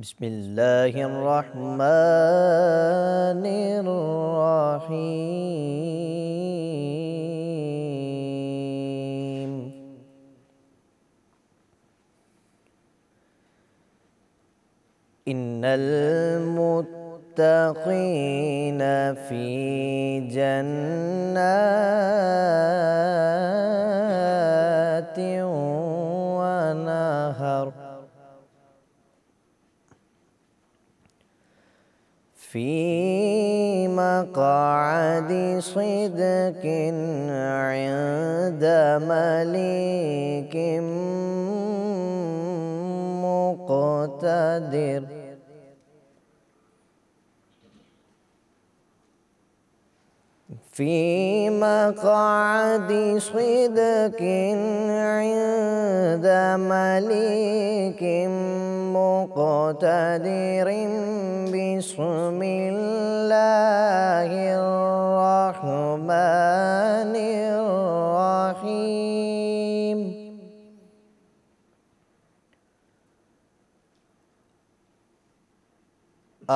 बिस्मिल्लाहिर्रहमानिर्रहीम। इन्नल मुत्तक़ीना फ़ी जन्नातिन व नहर फ़ी मक़अदि सिद्क़िन इंद मलीकिम मुक़तदिर। फ़ी मक़अदि सिद्क़िन इंद मलीकिम मुक़तदिरिन बिस्मिल्लाहिर्रहमानिर्रहीम।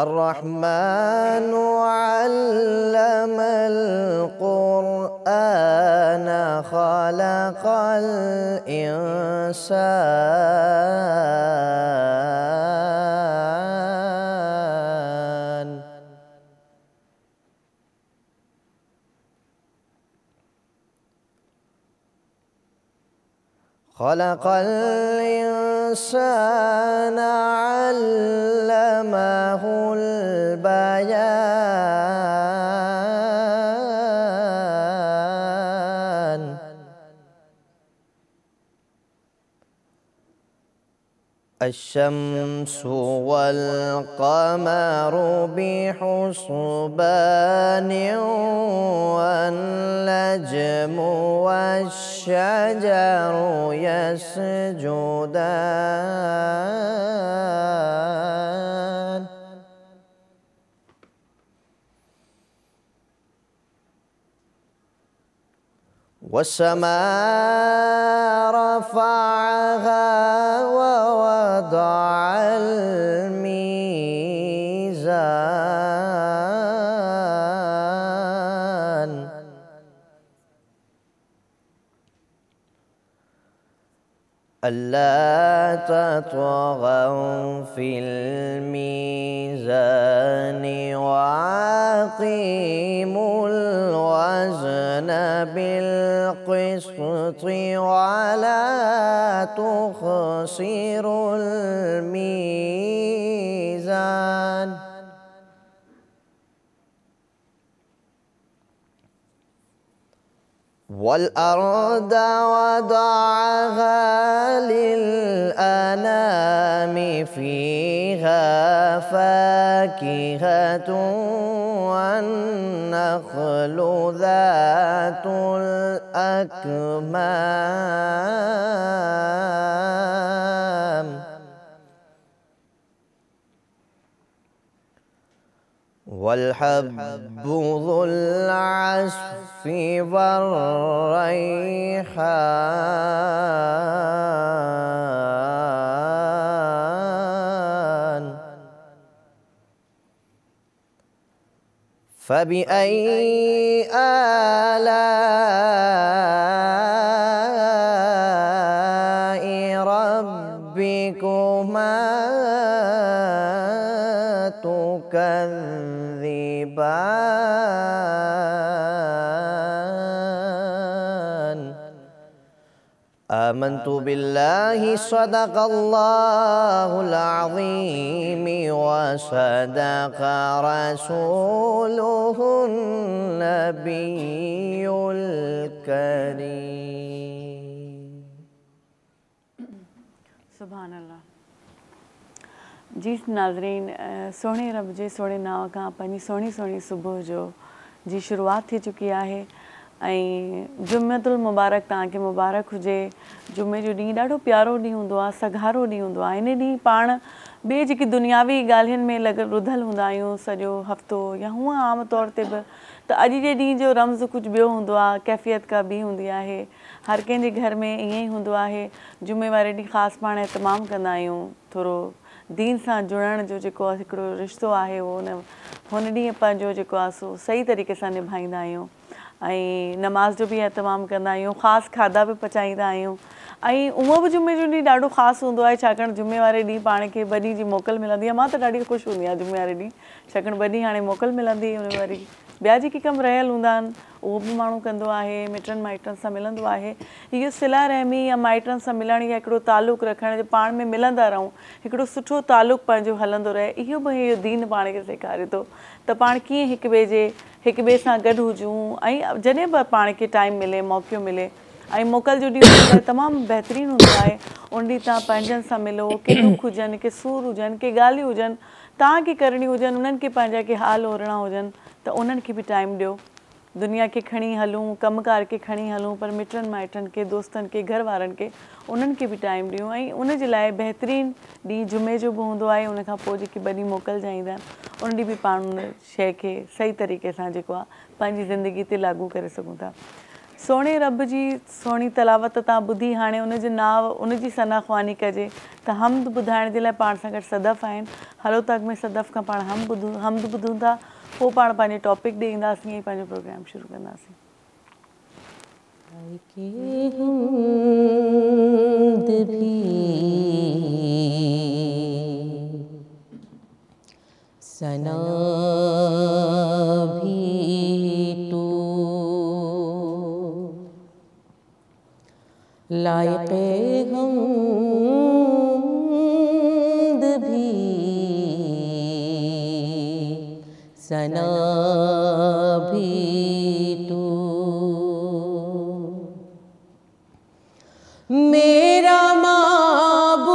अर्रहमानु अल्लमल क़ुरआन ख़लक़ल इंसान। ख़लक़ल इंसान अल्लमहुल बयान। अश्शम्सु वल क़मरु बिहुस्बानिन वन नज्मु वश्शजरु यसजुदान। वस्समाअ रफ़अहा ववदअल मीज़ान। अल्ला तत्गौ फ़िल मीज़ानि वअक़ीमुल वज़न बिल क़िस्ति वला तुख़सिरुल मीज़ान। वल्अर्द वदअहा लिलअनामि फ़ीहा फ़ाकिहतुन वन्नख़्लु ज़ातुल अकमाम। वल्हब्बु ज़ुल अस्फ़ि वर्रैहान। फ़बिअय्यि आलाइ रब्बिकुमा तुकज़्ज़िबान। आमन्तु बिल्लाहि सदक़ल्लाहुल अज़ीम व सदक़ रसूलुहुन नबियुल करीम। सुभान अल्लाह। जी नाज़रीन, सोने रब जे सोने नाव का पंहिंजी सोनी सोनी सुबह जो जी शुरुआत थी चुकी है। जुम्मतुल मुबारक तव्हांखे मुबारक हुजे। जुमे जो ॾींहुं ॾाढो प्यारो ॾींहुं हूंदो आहे, सघारो ॾींहुं हूंदो आहे। इन ॾींहुं पाण ॿिए जेकी दुनियावी ॻाल्हियुनि में रुधल हूंदा आहियूं सॼो हफ़्तो या हूअं आम तौर ते बि, त अॼु जे ॾींहुं जो रम्ज़ कुझु ॿियो हूंदो आहे, कैफ़ियत का ॿी हूंदी आहे। हर कंहिंजे घर में ईअं ई हूंदो आहे। जुमे वारे ॾींहुं ख़ासि पाण एतमामु कंदा आहियूं, थोरो दीन सां जुड़ण जो जेको हिकिड़ो रिश्तो आहे उहो हुन ॾींहुं पंहिंजो जेको आहे सो सही तरीक़े सां निभाईंदा आहियूं ऐं नमाज़ जो बि एहतमाम कंदा आहियूं, ख़ासि खाधा बि पचाईंदा आहियूं ऐं उहो बि जुमे जो ॾींहुं ॾाढो ख़ासि हूंदो आहे छाकाणि जुमे वारे ॾींहुं पाण खे ॿ ॾींहं जी मोकल मिलंदी आहे। मां त ॾाढी ख़ुशि हूंदी आहियां जुमे वारे ॾींहुं छाकाणि ॿ ॾींहं हाणे मोकल मिलंदी हुन वरी ॿिया जेके कम रहियल हूंदा आहिनि उहो बि माण्हू कंदो आहे, मिटनि माइटनि सां मिलंदो आहे। इहो सिला रहमी या माइटनि सां मिलण या हिकिड़ो तालुक़ु रखण पाण में मिलंदा रहूं, हिकिड़ो सुठो तालुक़ु पंहिंजो हलंदो रहे, इहो बि इहो दीन पाण खे सेखारे थो त पाण कीअं हिक ॿिए सां गॾु हुजूं ऐं जॾहिं बि पाण खे टाइम मिले मौक़ो मिले। ऐं मोकल जो ॾींहुं तमामु बहितरीनु हूंदो आहे, उन ॾींहुं तव्हां पंहिंजनि सां मिलो, के दुख हुजनि, के सूर हुजनि, के ॻाल्हियूं हुजनि तव्हांखे करणी हुजनि, उन्हनि खे पंहिंजा के हाल ओरणा हुजनि त उन्हनि खे बि टाइम ॾियो। दुनिया खे खणी हलूं, कमकार खे खणी हलूं, पर मिटनि माइटनि खे, दोस्तनि खे, घर वारनि खे उन्हनि खे बि टाइम ॾियूं ऐं उन जे लाइ बहितरीनु ॾींहुं जुमे जो बि हूंदो आहे। उन खां पोइ जेके ॿ ॾींहं मोकल जा ईंदा आहिनि उन ॾींहुं बि पाण उन शइ खे सही तरीक़े सां जेको आहे पंहिंजी ज़िंदगी ते लागू करे सघूं था। सोणे रब जी सोणी तलावत तव्हां ॿुधी, हाणे उनजो नाव उनजी सना ख़्वानी कजे त हमद ॿुधाइण जे लाइ पाण सां गॾु सदफ़ आहिनि। हलो त अॻु में सदफ़ खां पाण हमद ॿुधूं था, पोइ पाण पंहिंजे टॉपिक ॾे ईंदासीं ऐं पंहिंजो प्रोग्राम शुरू कंदासीं। सना भी तू लायक़े हमद भी सना भी तू मेरा माबूद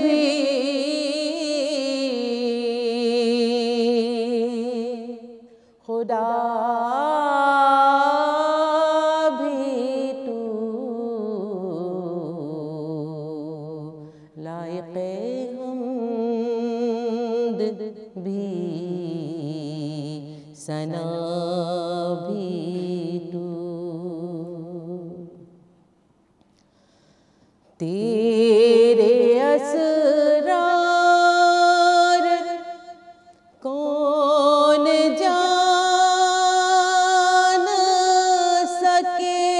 भी खुदा भी तू लायक़े हमद भी सना भी तू तेरे असरार कौन जान सके,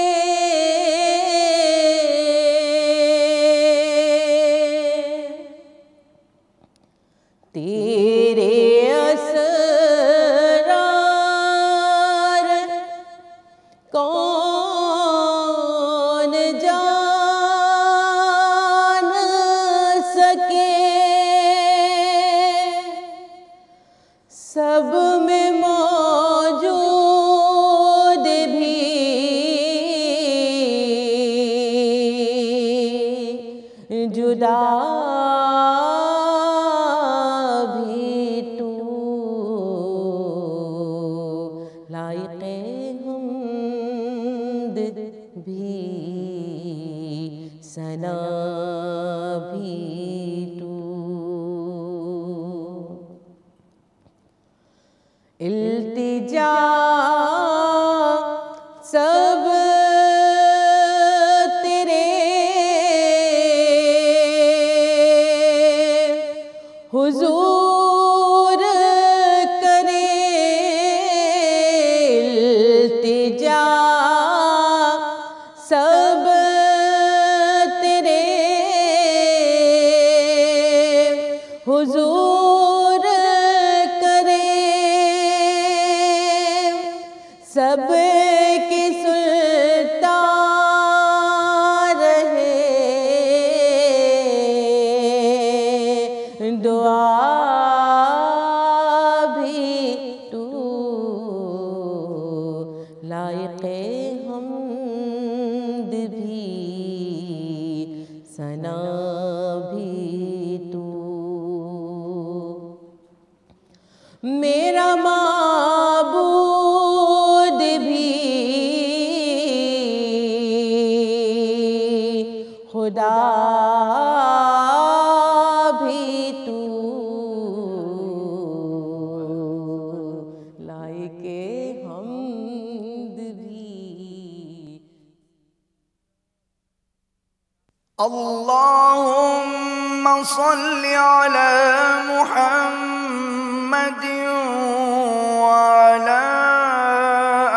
तेरे असरार कौन जान सके, सब में मौजूद भी जुदा भी तू लायक़े हमद भी सना भी तू इल्तिजा सब तेरे हुजूर करे, इल्तिजा सब तेरे हुजूर करे, सब के सुल्तान रहे, दुआ भी तू लायक़े हमद भी सना भी तू मेरा माबूद भी खुदा भी तू लायक़े हमद भी अल्लाहुम्मा सल्लि अला मुहम्मद व अला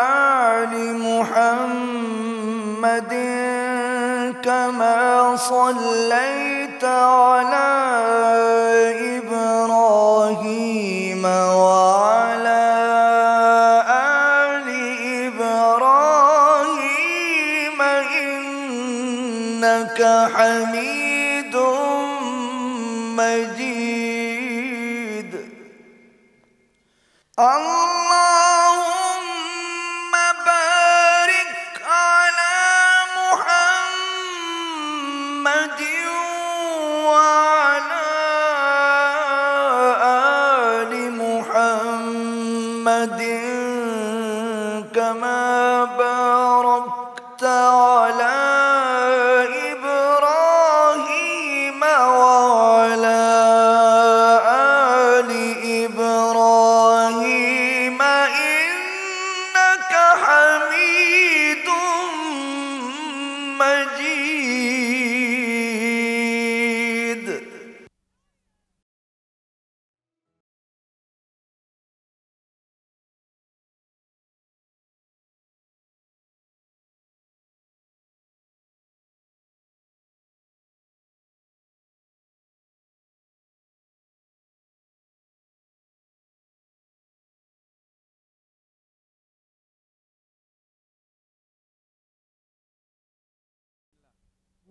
आलि मुहम्मद कमा सल्लैता अला इब्राहीम व अला आलि इब्राहीम इन्नका हमीदुम मजीद। अल्लाहुम्मा बारिक अला मुहम्मद व अला आलि मुहम्मद कमा बारकता अला इब्राहीम व अला आलि इब्राहीम इन्नका हमीदुम मजीद।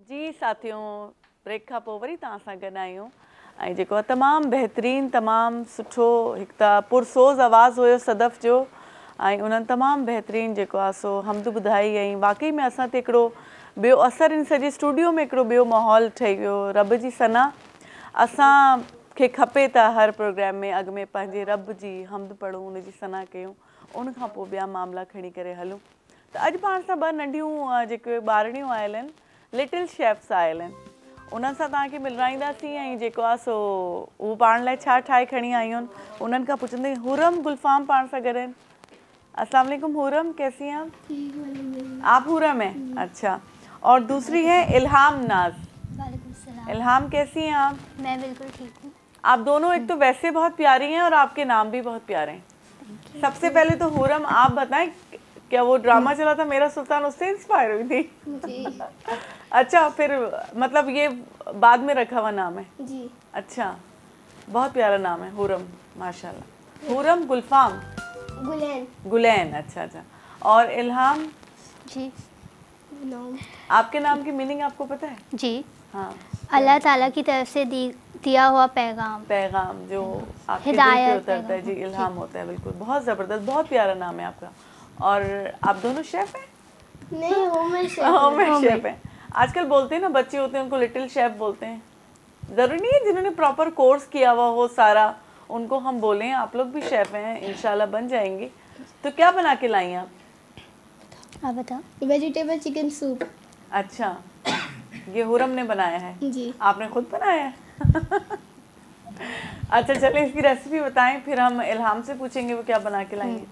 जी साथियों, ब्रेक खां पोइ वरी तव्हां सां गॾु आहियूं ऐं जेको आहे तमामु बहितरीनु तमामु सुठो हिकु त पुरसोज़ आवाज़ु हुयो सदफ़ जो ऐं उन्हनि तमामु बहितरीनु जेको आहे सो हमद ॿुधाई ऐं वाक़ई में असां ते हिकिड़ो ॿियो असरु इन सॼे स्टूडियो में हिकिड़ो ॿियो माहौल ठही वियो। रब जी सना असांखे खपे त हर प्रोग्राम में अॻु में पंहिंजे रब जी हमद पढ़ूं, उनजी सना कयूं, उन खां पोइ ॿिया मामला खणी करे हलूं। त अॼु पाण सां ॿ नंढियूं जेके ॿारड़ियूं आयल आहिनि, लिटिल शेफ्स आयल आहिनि, उन्हनि सां तव्हांखे मिलाईंदासीं ऐं जेको आहे सो उहो पाण लाइ छा ठाहे खणी आयूं आहिनि उन्हनि खां पुछंदे। हुरम गुलफाम पाण सां गॾु आहिनि। अस्सलाम वालेकुम हुरम, कैसी हैं आप? हुरम है, अच्छा। और दूसरी है इल्हाम नाज। इल्हाम कैसी हैं आप? मैं बिल्कुल ठीक हूँ। आप दोनों एक तो वैसे बहुत प्यारी हैं और आपके नाम भी बहुत प्यारे हैं। सबसे पहले तो हुरम आप बताएं, क्या वो ड्रामा चला था मेरा सुल्तान, उससे इंस्पायर हुई थी? जी। अच्छा, फिर मतलब ये बाद में रखा हुआ नाम है? जी। अच्छा, बहुत प्यारा नाम है हुरम, माशाल्लाह। हुरम गुलफाम, गुलैन। गुलैन, अच्छा अच्छा। और इल्हाम जी। नाम। आपके नाम की मीनिंग आपको पता है? जी। हाँ, अल्लाह ताला की तरफ से दिया हुआ पैगाम। पैगाम जो आपके दिल पे उतरता है। जी, इल्हाम होता है, बिल्कुल। बहुत ज़बरदस्त, बहुत प्यारा नाम है आपका। और आप दोनों शेफ़ हैं? नहीं, होममेड शेफ। होममेड शेफ हैं। आजकल बोलते हैं ना, बच्चे होते हैं उनको लिटिल शेफ बोलते हैं। ज़रूरी नहीं है जिन्होंने प्रॉपर कोर्स किया हुआ हो सारा उनको हम बोलें। आप लोग भी शेफ हैं, इंशाल्लाह बन जाएंगे। तो क्या बना के लाई आप? आप बताओ। Vegetable chicken soup. अच्छा, ये हुरम ने बनाया है? जी। आपने खुद बनाया है? अच्छा, चलें इसकी रेसिपी बताएं, फिर हम इल्हाम से पूछेंगे वो क्या बना के लाई हैं।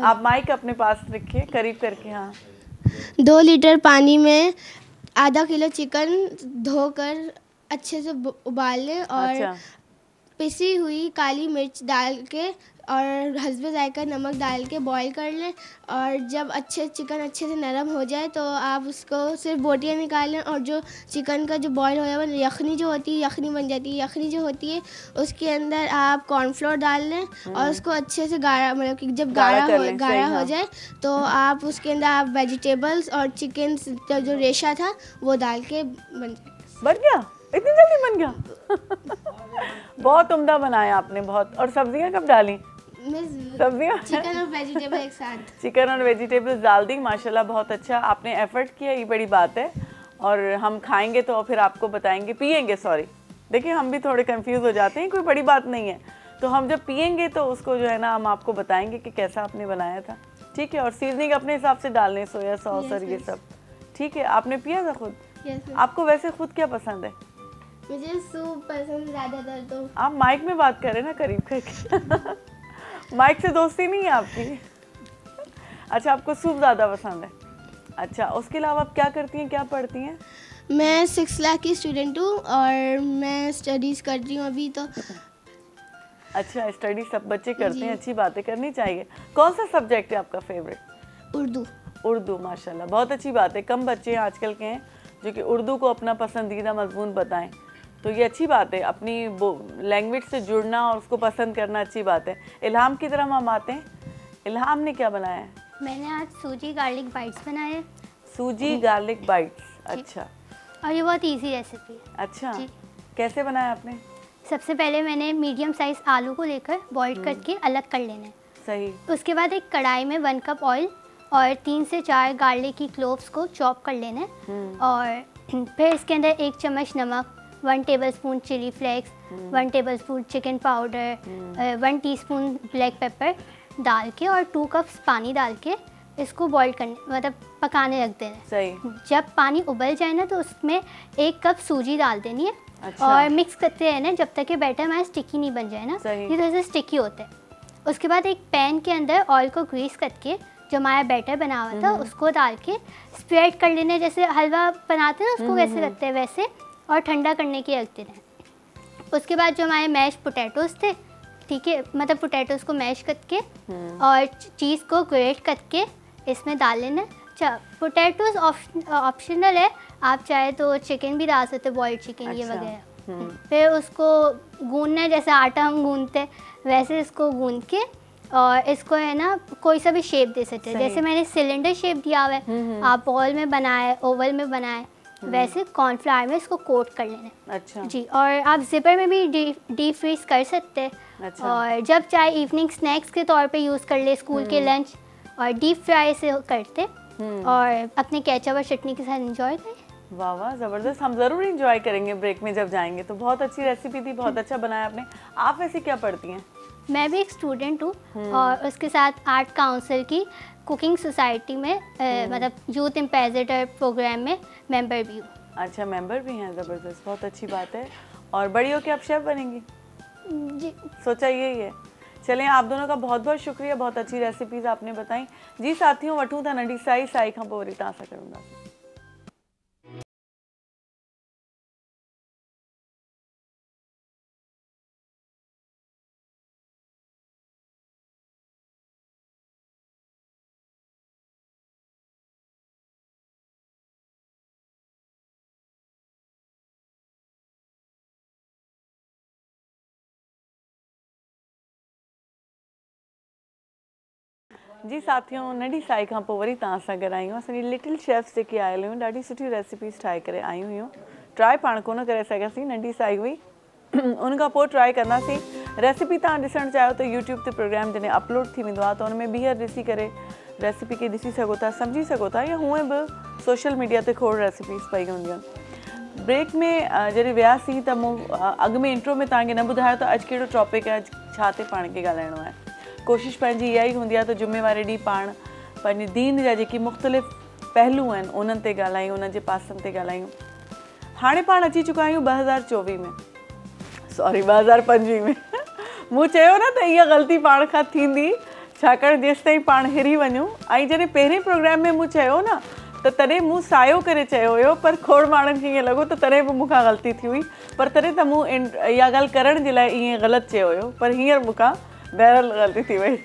आप माइक अपने पास रखिए, करीब करके। हाँ। 2 लीटर पानी में आधा किलो चिकन धोकर अच्छे से उबाल लें और अच्छा। पिसी हुई काली मिर्च डाल के और हस्बे जायका नमक डाल के बॉईल कर लें। और जब चिकन अच्छे से नरम हो जाए तो आप उसको सिर्फ बोटियाँ निकाल लें और जो चिकन का जो बॉईल होया हुआ यखनी जो होती है, यखनी बन जाती है। यखनी जो होती है उसके अंदर आप कॉर्नफ्लोर डाल लें और उसको अच्छे से गाढ़ा, मतलब कि जब गाढ़ा हो जाए तो आप उसके अंदर आप वेजिटेबल्स और चिकन जो रेशा था वो डाल के बन गया। इतनी जल्दी बन गया? बहुत उम्दा बनाया आपने, बहुत। और सब्जियां कब डाली? सब्जियां, चिकन और वेजिटेबल एक साथ। चिकन और वेजिटेबल्स डाल दी, माशाल्लाह, बहुत अच्छा। आपने एफर्ट किया, ये बड़ी बात है। और हम खाएंगे तो फिर आपको बताएंगे, पिएंगे, सॉरी। देखिए, हम भी थोड़े कंफ्यूज हो जाते हैं, कोई बड़ी बात नहीं है। तो हम जब पिएंगे तो उसको जो है ना हम आपको बताएंगे कि कैसा आपने बनाया था, ठीक है। और सीजनिंग अपने हिसाब से डालने, सोया सॉस और ये सब, ठीक है। आपने पिया था खुद? आपको वैसे खुद क्या पसंद है? मुझे सूप पसंद ज़्यादातर। तो आप माइक में बात करें ना, करीब करके। माइक से दोस्ती नहीं है आपकी? अच्छा, आपको सूप ज़्यादा पसंद है? अच्छा, उसके अलावा आप क्या करती हैं, क्या पढ़ती हैं? मैं 6 लाख की स्टूडेंट हूँ और मैं स्टडीज़ कर रही हूँ अभी तो। अच्छा, स्टडी सब बच्चे करते हैं, जी। अच्छी बातें करनी चाहिए। कौन सा सब्जेक्ट है आपका फेवरेट? उर्दू। उर्दू, माशाल्लाह, बहुत अच्छी बात है। कम बच्चे आजकल के हैं जो कि उर्दू को अपना पसंदीदा मजमून बताएं, तो ये अच्छी बात है। अपनी लैंग्वेज से जुड़ना और उसको पसंद करना अच्छी बात है। इल्हाम की तरफ हम आते हैं। इल्हाम ने क्या बनाया है? मैंने आज सूजी गार्लिक बाइट्स बनाए हैं। सूजी गार्लिक बाइट्स, अच्छा। और ये बहुत इजी रेसिपी है। अच्छा, जी। कैसे बनाया आपने? सबसे पहले मैंने मीडियम साइज़ आलू को लेकर बॉईल करके अलग कर लेना है। सही। उसके बाद एक कढ़ाई में 1 कप ऑयल और 3 से 4 गार्लिक की क्लोव्स को चॉप कर लेना है। और फिर इसके अंदर 1 चम्मच नमक, 1 tablespoon chilli flakes, 1 tablespoon chicken powder, 1 teaspoon black pepper डाल के और 2 कप्स पानी डाल के इसको बॉईल करने मतलब पकाने रख देना है। सही। जब पानी उबल जाए ना तो उसमें 1 कप सूजी डाल देनी है। अच्छा। और मिक्स करते रहना जब तक कि बैटर हमारा स्टिकी नहीं बन जाए ना। सही। ये थोड़ा सा स्टिकी होता है। उसके बाद एक पैन के अंदर ऑयल को ग्रीस करके जो हमारा बैटर बना हुआ था उसको डाल के स्प्रेड कर लेना है। जैसे हलवा बनाते हैं ना उसको कैसे रखते हैं वैसे, और ठंडा करने के रख देना है। उसके बाद जो हमारे मैश पोटैटोज़ थे, ठीक है, मतलब पोटैटोज़ को मैश करके और चीज़ को ग्रेट करके इसमें डाल लेना है। अच्छा, पोटैटोज़ ऑप्शनल है, आप चाहे तो चिकन भी डाल सकते हो, बॉइल्ड चिकन ये अच्छा। वगैरह। फिर उसको गूंदना है, जैसे आटा हम गूंदते हैं वैसे इसको गूंद के और इसको है ना कोई सा भी शेप दे सकते हैं। जैसे मैंने सिलेंडर शेप दिया हुआ है, आप बॉल में बनाए, ओवल में बनाए, वैसे कॉर्नफ्लावर में इसको कोट कर लेना है। अच्छा जी, और आप जिपर में भी डीप फ्रीज कर सकते हैं। अच्छा। और जब चाहे इवनिंग स्नैक्स के तौर पे यूज़ कर ले, स्कूल के लंच, और डीप फ्राई से करते और अपने केचप और चटनी के साथ एंजॉय करें। वाह वाह, ज़बरदस्त। हम ज़रूर इंजॉय करेंगे ब्रेक में जब जाएंगे। तो बहुत अच्छी रेसिपी थी, बहुत अच्छा बनाया आपने। आप वैसे क्या पढ़ती हैं? मैं भी एक स्टूडेंट हूँ और उसके साथ आर्ट काउंसिल की कुकिंग सोसाइटी में मतलब यूथ एम्बेसडर प्रोग्राम में मेंबर भी हूँ। अच्छा, मेंबर भी हैं, ज़बरदस्त, बहुत अच्छी बात है। और बड़ी हो के आप शेफ़ बनेंगी? जी, सोचा यही है। चलें, आप दोनों का बहुत बहुत शुक्रिया, बहुत अच्छी रेसिपीज़ आपने बताई। जी साथियों, वठूं था नंढी साई खां पोइ वरी तव्हां सां करूंगा। जी साथियों, नंढी साई खां पोइ वरी तव्हां सां गॾु आहियूं। असांजी लिटिल शेफ्स जेके आयल हुयूं, ॾाढी सुठी रेसिपीज़ ठाहे करे आयूं हुयूं। ट्राई पाण कोन करे सघियासीं, नंढी साई हुई। उन खां पोइ ट्राई कंदासीं। रेसिपी तव्हां ॾिसणु चाहियो त यूट्यूब ते प्रोग्राम जॾहिं अपलोड थी वेंदो आहे त उन में ॿीहर ॾिसी करे रेसिपी खे ॾिसी सघो था, सम्झी सघो था, या हूअं बि सोशल मीडिया ते खोड़ रेसिपीज़ पई हूंदियूं आहिनि। ब्रेक में जॾहिं वियासीं त मूं अॻु में इंट्रो में तव्हांखे न ॿुधायो त अॼु कहिड़ो टॉपिक आहे, अॼु छा ते पाण खे ॻाल्हाइणो आहे। कोशिशि पंहिंजी इहा ई हूंदी आहे त जुमेवारे ॾींहुं पाण पंहिंजे दीन जा जेके मुख़्तलिफ़ पहलू आहिनि उन्हनि ते ॻाल्हायूं, उन्हनि जे पासनि ते ॻाल्हायूं। हाणे पाण अची चुका आहियूं 2024 में, सॉरी 2025 में। मूं चयो न त इहा ग़लती पाण खां थींदी, छाकाणि जेसि ताईं पाण हिरी वञूं। ऐं जॾहिं पहिरें प्रोग्राम में मूं चयो न त तॾहिं मूं सायो करे चयो हुयो, पर खोड़ माण्हुनि खे ईअं लॻो त तॾहिं बि मूंखां ग़लती थी हुई, पर तॾहिं त मूं इहा ॻाल्हि करण जे लाइ ईअं ग़लति चयो हुयो, पर हींअर मूंखां बहरहाल ग़लती थी वई।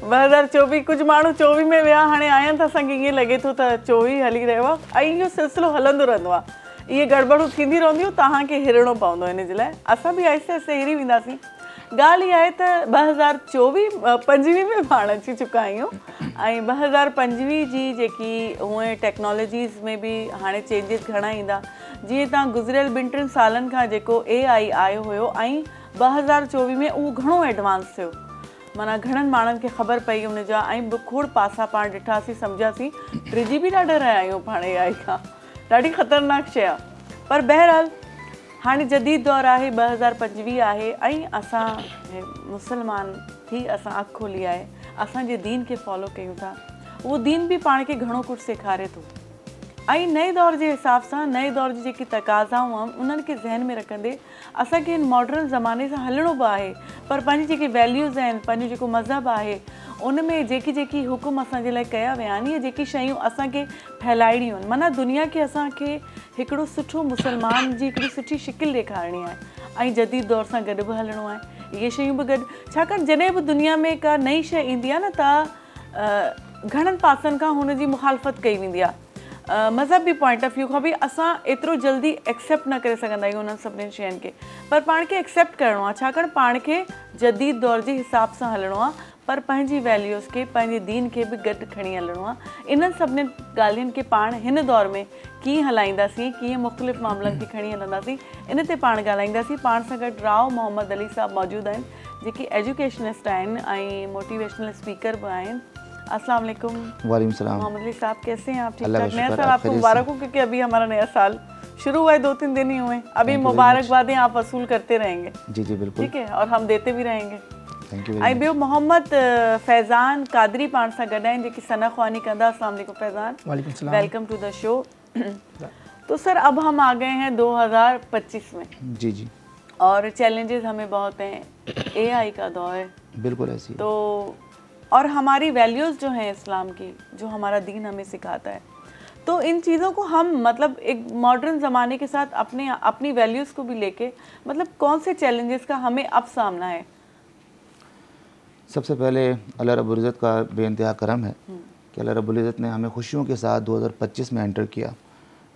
2024 कुझु माण्हू 24 में विया, हाणे आया त असांखे ईअं लॻे थो त 24 हली रहियो आहे, ऐं इहो सिलसिलो हलंदो रहंदो आहे। इहे गड़बड़ूं थींदी रहंदियूं, तव्हांखे हिरणो पवंदो हिन जे लाइ। असां बि आहिस्ते आहिस्ते हिरी वेंदासीं। ॻाल्हि इहा आहे त 2025 में पाण अची चुका आहियूं, ऐं 2025 जी जेकी हूअं टेक्नोलॉजीज़ में बि हाणे चेंजिस घणा ईंदा। जीअं तव्हां गुज़िरियल 2-3 सालनि खां जेको AI आयो हुयो, ऐं 2024 में उहो घणो एडवांस थियो, माना घणनि माण्हुनि खे ख़बर पई उन जा, ऐं खोड़ पासा पाण ॾिठासीं, सम्झासीं। डिॼी बि ॾाढा रहिया आहियूं पाण AI खां, ॾाढी ख़तरनाक शइ आहे। पर बहरहाल हाणे जदीद दौरु आहे, 2025 आहे, ऐं असां मुस्लमान थी असां अखि खोली आहे, असांजे दीन खे फॉलो कयूं था। उहो दीन बि पाण खे घणो कुझु सेखारे थो। ऐं नए दौर जे हिसाब सां नए दौर जी जेकी तक़ाज़ाऊं आहिनि उन्हनि खे ज़हन में रखंदे असांखे हिन मॉडर्न ज़माने सां हलणो बि आहे, पर पंहिंजी जेकी वैल्यूज़ आहिनि, पंहिंजो जेको मज़हब आहे, उन में जेकी हुकुम असांजे लाइ कया विया आहिनि, इहे जेकी शयूं असांखे फैलाइणियूं आहिनि, माना दुनिया खे असांखे हिकिड़ो सुठो मुस्लमान जी हिकिड़ी सुठी शिकिल ॾेखारणी आहे ऐं जदीद दौर सां गॾु बि हलणो आहे। इहे शयूं बि गॾु, छाकाणि जॾहिं बि दुनिया में का नई शइ ईंदी आहे न त घणनि पासनि खां हुन जी मुखालफ़त कई वेंदी आहे। मज़हबी पॉइंट ऑफ व्यू खां बि असां एतिरो जल्दी एक्सेप्ट न करे सघंदा आहियूं उन्हनि सभिनीनि शयुनि खे, पर पाण खे एक्सेप्ट करिणो आहे, छाकाणि पाण खे जदीद दौर जे हिसाब सां हलणो आहे, पर पंहिंजी वैल्यूज़ खे, पंहिंजे दीन खे बि गॾु खणी हलणो आहे। इन्हनि सभिनीनि ॻाल्हियुनि खे पाण हिन दौर में कीअं हलाईंदासीं, कीअं मुख़्तलिफ़ मामलनि खे खणी हलंदासीं, इन ते पाण ॻाल्हाईंदासीं। पाण सां गॾु राव मोहम्मद अली साहब मौजूदु आहिनि, जेके एजुकेशनिस्ट आहिनि ऐं मोटिवेशनल स्पीकर भी हैं। अस्सलाम वालेकुम। वालेकुम सलाम। मोहम्मद अली साहब कैसे हैं आप? ठीक अल्लाह ठाक। का नया शुक्र, साल आप आपको खैरियत मुबारक से? हो, क्योंकि अभी हमारा नया साल शुरू हुआ है, 2-3 दिन ही हुए, अभी मुबारकबादें आप वसूल करते रहेंगे। जी जी बिल्कुल, ठीक है, और हम देते भी रहेंगे। Thank you. ऐं ॿियो मोहम्मद फैज़ान कादरी पाण सां गॾु आहिनि, जेकी सना ख़्वानी कंदा। अस्सलाम वालेकुम फैज़ान। वालेकुम सलाम। Welcome to the show. तो सर अब हम आ गए हैं 2025 में। जी जी। और चैलेंजेस हमें बहुत हैं, AI का दौर है, बिल्कुल ऐसी है। तो और हमारी वैल्यूज़ जो हैं इस्लाम की, जो हमारा दीन हमें सिखाता है, तो इन चीज़ों को हम मतलब एक मॉडर्न ज़माने के साथ अपनी वैल्यूज़ को भी लेके मतलब कौन से चैलेंजेस का हमें अब सामना है? सबसे पहले अल्लाह रब्बुल इज़्ज़त का बेइंतहा करम है कि अल्लाह रब्बुल इज़्ज़त ने हमें खुशियों के साथ 2025 में एंटर किया।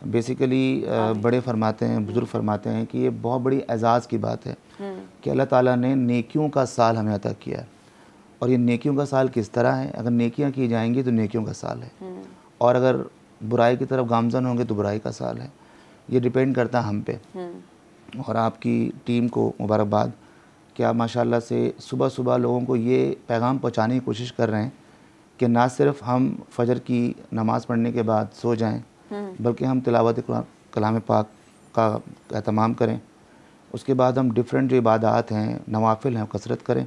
बेसिकली बड़े फरमाते हैं, बुज़ुर्ग फरमाते हैं कि ये बहुत बड़ी एजाज़ की बात है कि अल्लाह ताला ने नेकियों का साल हमें अता किया है। और ये नेकियों का साल किस तरह है? अगर नेकियां की जाएंगी तो नेकियों का साल है, और अगर बुराई की तरफ गामज़न होंगे तो बुराई का साल है। ये डिपेंड करता है हम पे। और आपकी टीम को मुबारकबाद कि आप माशाल्लाह से सुबह सुबह लोगों को ये पैगाम पहुंचाने की कोशिश कर रहे हैं कि ना सिर्फ हम फजर की नमाज़ पढ़ने के बाद सो जाएं, बल्कि हम तिलावत कलाम पाक का एहतमाम करें। उसके बाद हम डिफरेंट जो इबादत हैं, नवाफिल हैं, कसरत करें।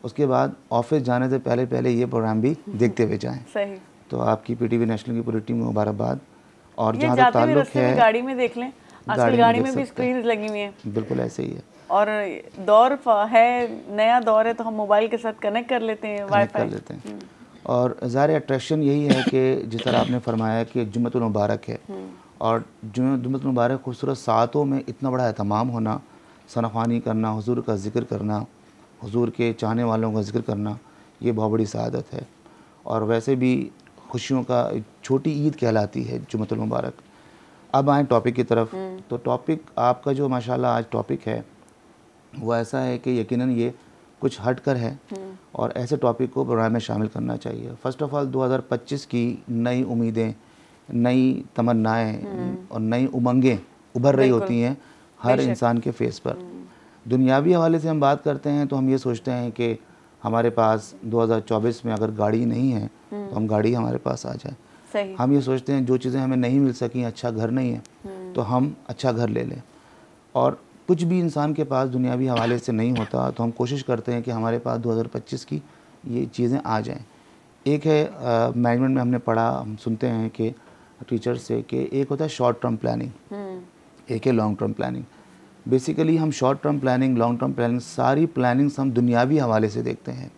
उसके बाद ऑफिस जाने से पहले पहले ये प्रोग्राम भी देखते हुए जाएं। सही। तो आपकी PTV नेशनल की पूरी टीम को मुबारकबाद। और ये जहाँ तक जाते हुए ताल्लुक़ रास्ते में है, गाड़ी में देख लें, आजकल गाड़ी में भी स्क्रीन लगी हुई है। बिल्कुल ऐसे ही है। और दौर है, नया दौर है, तो हम मोबाइल के साथ कनेक्ट कर लेते हैं, कनेक्ट वाईफाई कर लेते हैं। और ज़ाहिर अट्रैक्शन यही है कि जिस तरह आपने फरमाया कि जुम्मतुल मुबारक है, और जुम्मतुल मुबारक खूबसूरत सातों में इतना बड़ा एहतमाम होना, सनाख्वानी करना, हुजूर का जिक्र करना, हुजूर के चाहने वालों का जिक्र करना, ये बहुत बड़ी सआदत है। और वैसे भी खुशियों का छोटी ईद कहलाती है जुम्मतुल मुबारक। अब आए टॉपिक की तरफ। तो टॉपिक आपका जो माशाल्लाह आज टॉपिक है वो ऐसा है कि यकीनन ये कुछ हट कर है, और ऐसे टॉपिक को प्रोग्राम में शामिल करना चाहिए। फ़र्स्ट ऑफ़ ऑल 2025 की नई उम्मीदें, नई तमन्नाएं और नई उमंगें उभर रही होती हैं हर इंसान के फेस पर। दुनियावी हवाले से हम बात करते हैं तो हम ये सोचते हैं कि हमारे पास 2024 में अगर गाड़ी नहीं है तो हम गाड़ी हमारे पास आ जाए। सही। हम ये सोचते हैं जो चीज़ें हमें नहीं मिल सकी, अच्छा घर नहीं है तो हम अच्छा घर ले लें। और कुछ भी इंसान के पास दुनियावी हवाले से नहीं होता तो हम कोशिश करते हैं कि हमारे पास 2025 की ये चीज़ें आ जाएं। एक है मैनेजमेंट में हमने पढ़ा, हम सुनते हैं कि टीचर से कि एक होता है शॉर्ट टर्म प्लानिंग, एक है लॉन्ग टर्म प्लानिंग। बेसिकली हम short term planning, long term planning, सारी प्लानिंग्स हम दुनियावी हवाले से देखते हैं।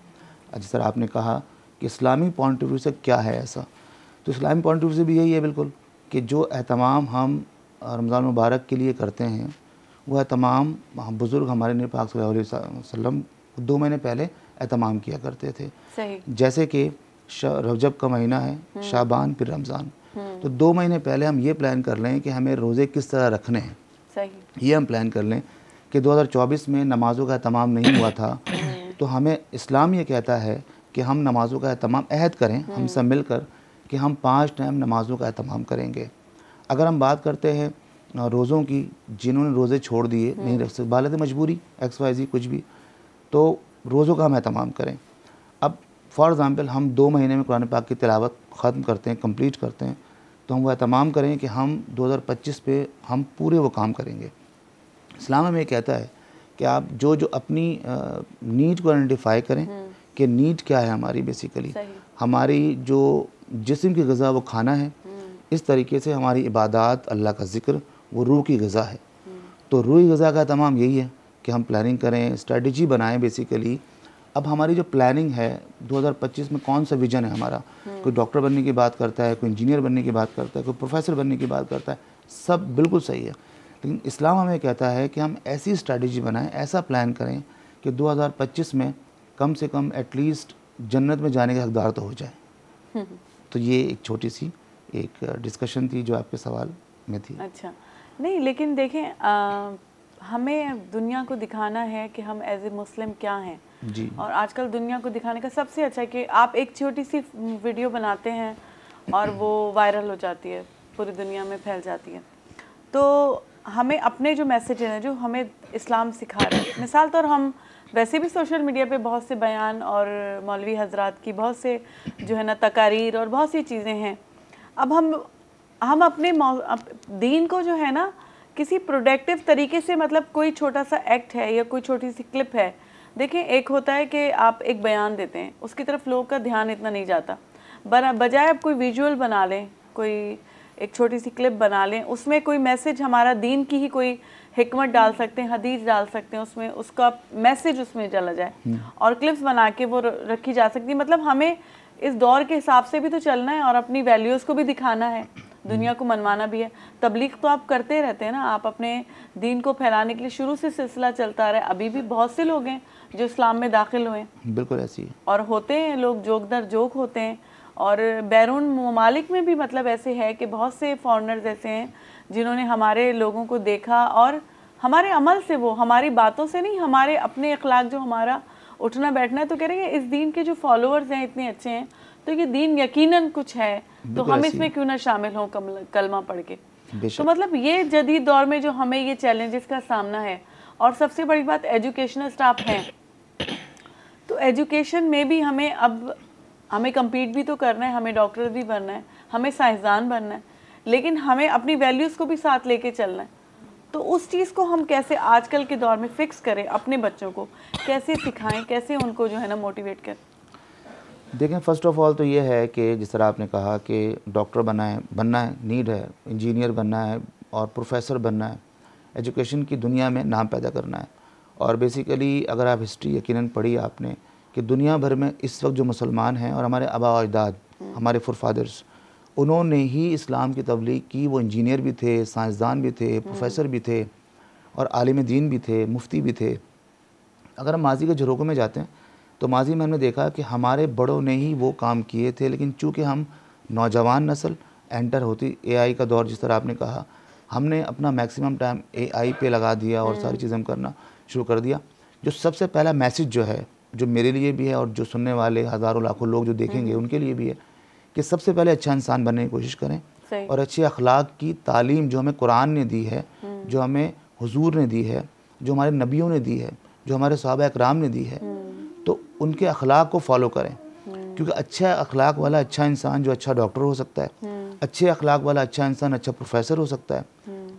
जिस तरह आपने कहा कि इस्लामिक पॉइंट ऑफ व्यू से क्या है ऐसा, तो इस्लामिक पॉइंट ऑफ व्यू से भी यही है बिल्कुल कि जो एहतमाम हम रमज़ान मुबारक के लिए करते हैं वह तमाम बुज़ुर्ग हमारे नबी पाक सल्लल्लाहु अलैहि वसल्लम 2 महीने पहले एहतमाम किया करते थे। सही। जैसे कि रजब का महीना है, शाबान, फिर रमज़ान, तो 2 महीने पहले हम ये प्लान कर लें कि हमें रोज़े किस तरह रखने हैं। सही। ये हम प्लान कर लें कि 2024 में नमाज़ों का एहतमाम नहीं हुआ था तो हमें इस्लाम ये कहता है कि हम नमाज़ों का एहतमाम अहद करें, हम सब मिलकर कि हम 5 टाइम नमाज़ों का एहतमाम करेंगे। अगर हम बात करते हैं रोज़ों की, जिन्होंने रोज़े छोड़ दिए, नहीं रख सकते, बालत मजबूरी XYZ कुछ भी, तो रोज़ों का हम एहतमाम करें। अब फॉर एग्ज़ाम्पल हम 2 महीने में कुरान पाक की तिलावत ख़त्म करते हैं, कंप्लीट करते हैं, तो हम वो एहतमाम करें कि हम 2025 पे हम पूरे वो काम करेंगे। इस्लाम हमें कहता है कि आप जो अपनी नीड को आइडेंटिफाई करें कि नीड क्या है हमारी। बेसिकली हमारी जो जिस्म की ग़िज़ा वो खाना है, इस तरीके से हमारी इबादत, अल्लाह का ज़िक्र, वो रूह की ग़िज़ा है। तो रूह की ग़िज़ा का तमाम यही है कि हम प्लानिंग करें, स्ट्रेटजी बनाएं बेसिकली। अब हमारी जो प्लानिंग है 2025 में कौन सा विज़न है हमारा, कोई डॉक्टर बनने की बात करता है, कोई इंजीनियर बनने की बात करता है, कोई प्रोफेसर बनने की बात करता है, सब बिल्कुल सही है। लेकिन इस्लाम हमें कहता है कि हम ऐसी स्ट्रेटजी बनाएं, ऐसा प्लान करें कि 2025 में कम से कम एटलीस्ट जन्नत में जाने के हकदार तो हो जाए। तो ये एक छोटी सी एक डिस्कशन थी जो आपके सवाल में थी। अच्छा, नहीं लेकिन देखें हमें दुनिया को दिखाना है कि हम एज ए मुस्लिम क्या हैं जी। और आजकल दुनिया को दिखाने का सबसे अच्छा है कि आप एक छोटी सी वीडियो बनाते हैं और वो वायरल हो जाती है, पूरी दुनिया में फैल जाती है। तो हमें अपने जो मैसेज हैं जो हमें इस्लाम सिखा रहा है, मिसाल तौर हम वैसे भी सोशल मीडिया पे बहुत से बयान और मौलवी हजरात की बहुत से जो है ना तकारीर और बहुत सी चीज़ें हैं। अब हम अपने दीन को जो है ना किसी प्रोडक्टिव तरीके से, मतलब कोई छोटा सा एक्ट है या कोई छोटी सी क्लिप है, देखें एक होता है कि आप एक बयान देते हैं, उसकी तरफ लोगों का ध्यान इतना नहीं जाता, बजाय आप कोई विजुअल बना लें, कोई एक छोटी सी क्लिप बना लें, उसमें कोई मैसेज हमारा दीन की ही कोई हिकमत डाल सकते हैं, हदीस डाल सकते हैं, उसमें उसका मैसेज उसमें चला जाए और क्लिप्स बना के वो रखी जा सकती है। मतलब हमें इस दौर के हिसाब से भी तो चलना है और अपनी वैल्यूज़ को भी दिखाना है, दुनिया को मनवाना भी है। तबलीग तो आप करते रहते हैं ना, आप अपने दीन को फैलाने के लिए शुरू से सिलसिला चलता रहा है। अभी भी बहुत से लोग हैं जो इस्लाम में दाखिल हुए, बिल्कुल ऐसी है, और होते हैं लोग जोक दर जोक होते हैं। और बैरून ममालिक में भी मतलब ऐसे है कि बहुत से फॉरेनर्स ऐसे हैं जिन्होंने हमारे लोगों को देखा और हमारे अमल से, वो हमारी बातों से नहीं, हमारे अपने अखलाक जो हमारा उठना बैठना है, तो कह रहे हैं इस दीन के जो फॉलोअर्स हैं इतने अच्छे हैं तो ये दीन यकीनन कुछ है, तो हम इसमें क्यों ना शामिल हों कलमा पढ़ के। तो मतलब ये जदीद दौर में जो हमें ये चैलेंजेस का सामना है, और सबसे बड़ी बात एजुकेशनल स्टाफ हैं, तो एजुकेशन में भी हमें कम्पीट भी तो करना है, हमें डॉक्टर भी बनना है, हमें साइंसदान बनना है, लेकिन हमें अपनी वैल्यूज़ को भी साथ लेके चलना है। तो उस चीज़ को हम कैसे आजकल के दौर में फिक्स करें, अपने बच्चों को कैसे सिखाएं, कैसे उनको जो है ना मोटिवेट करें? देखें, फ़र्स्ट ऑफ ऑल तो ये है कि जिस तरह आपने कहा कि डॉक्टर बनना है, नीड है, इंजीनियर बनना है और प्रोफेसर बनना है, एजुकेशन की दुनिया में नाम पैदा करना है। और बेसिकली अगर आप हिस्ट्री यकीनन पढ़ी आपने कि दुनिया भर में इस वक्त जो मुसलमान हैं और हमारे आबा अजदाद, हमारे फॉरफादर्स, उन्होंने ही इस्लाम की तबलीग की। वो इंजीनियर भी थे, साइंसदान भी थे, प्रोफेसर भी थे और आलिम दीन भी थे, मुफ्ती भी थे। अगर हम माजी के झरोकों में जाते हैं तो माजी में हमने देखा कि हमारे बड़ों ने ही वो काम किए थे, लेकिन चूँकि हम नौजवान नस्ल एंटर होती, एआई का दौर जिस तरह आपने कहा, हमने अपना मैक्सिमम टाइम एआई पे लगा दिया और सारी चीज़ें हम करना शुरू कर दिया। जो सबसे पहला मैसेज जो है, जो मेरे लिए भी है और जो सुनने वाले हज़ारों लाखों लोग जो देखेंगे उनके लिए भी है, कि सबसे पहले अच्छा इंसान बनने की कोशिश करें और अच्छे अखलाक की तालीम जो हमें कुरान ने दी है, जो हमें हुजूर ने दी है, जो हमारे नबियों ने दी है, जो हमारे सहाबा इकराम ने दी है, तो उनके अखलाक को फॉलो करें। क्योंकि अच्छा अखलाक वाला अच्छा इंसान जो अच्छा डॉक्टर हो सकता है, अच्छे अखलाक वाला अच्छा इंसान अच्छा प्रोफेसर हो सकता है,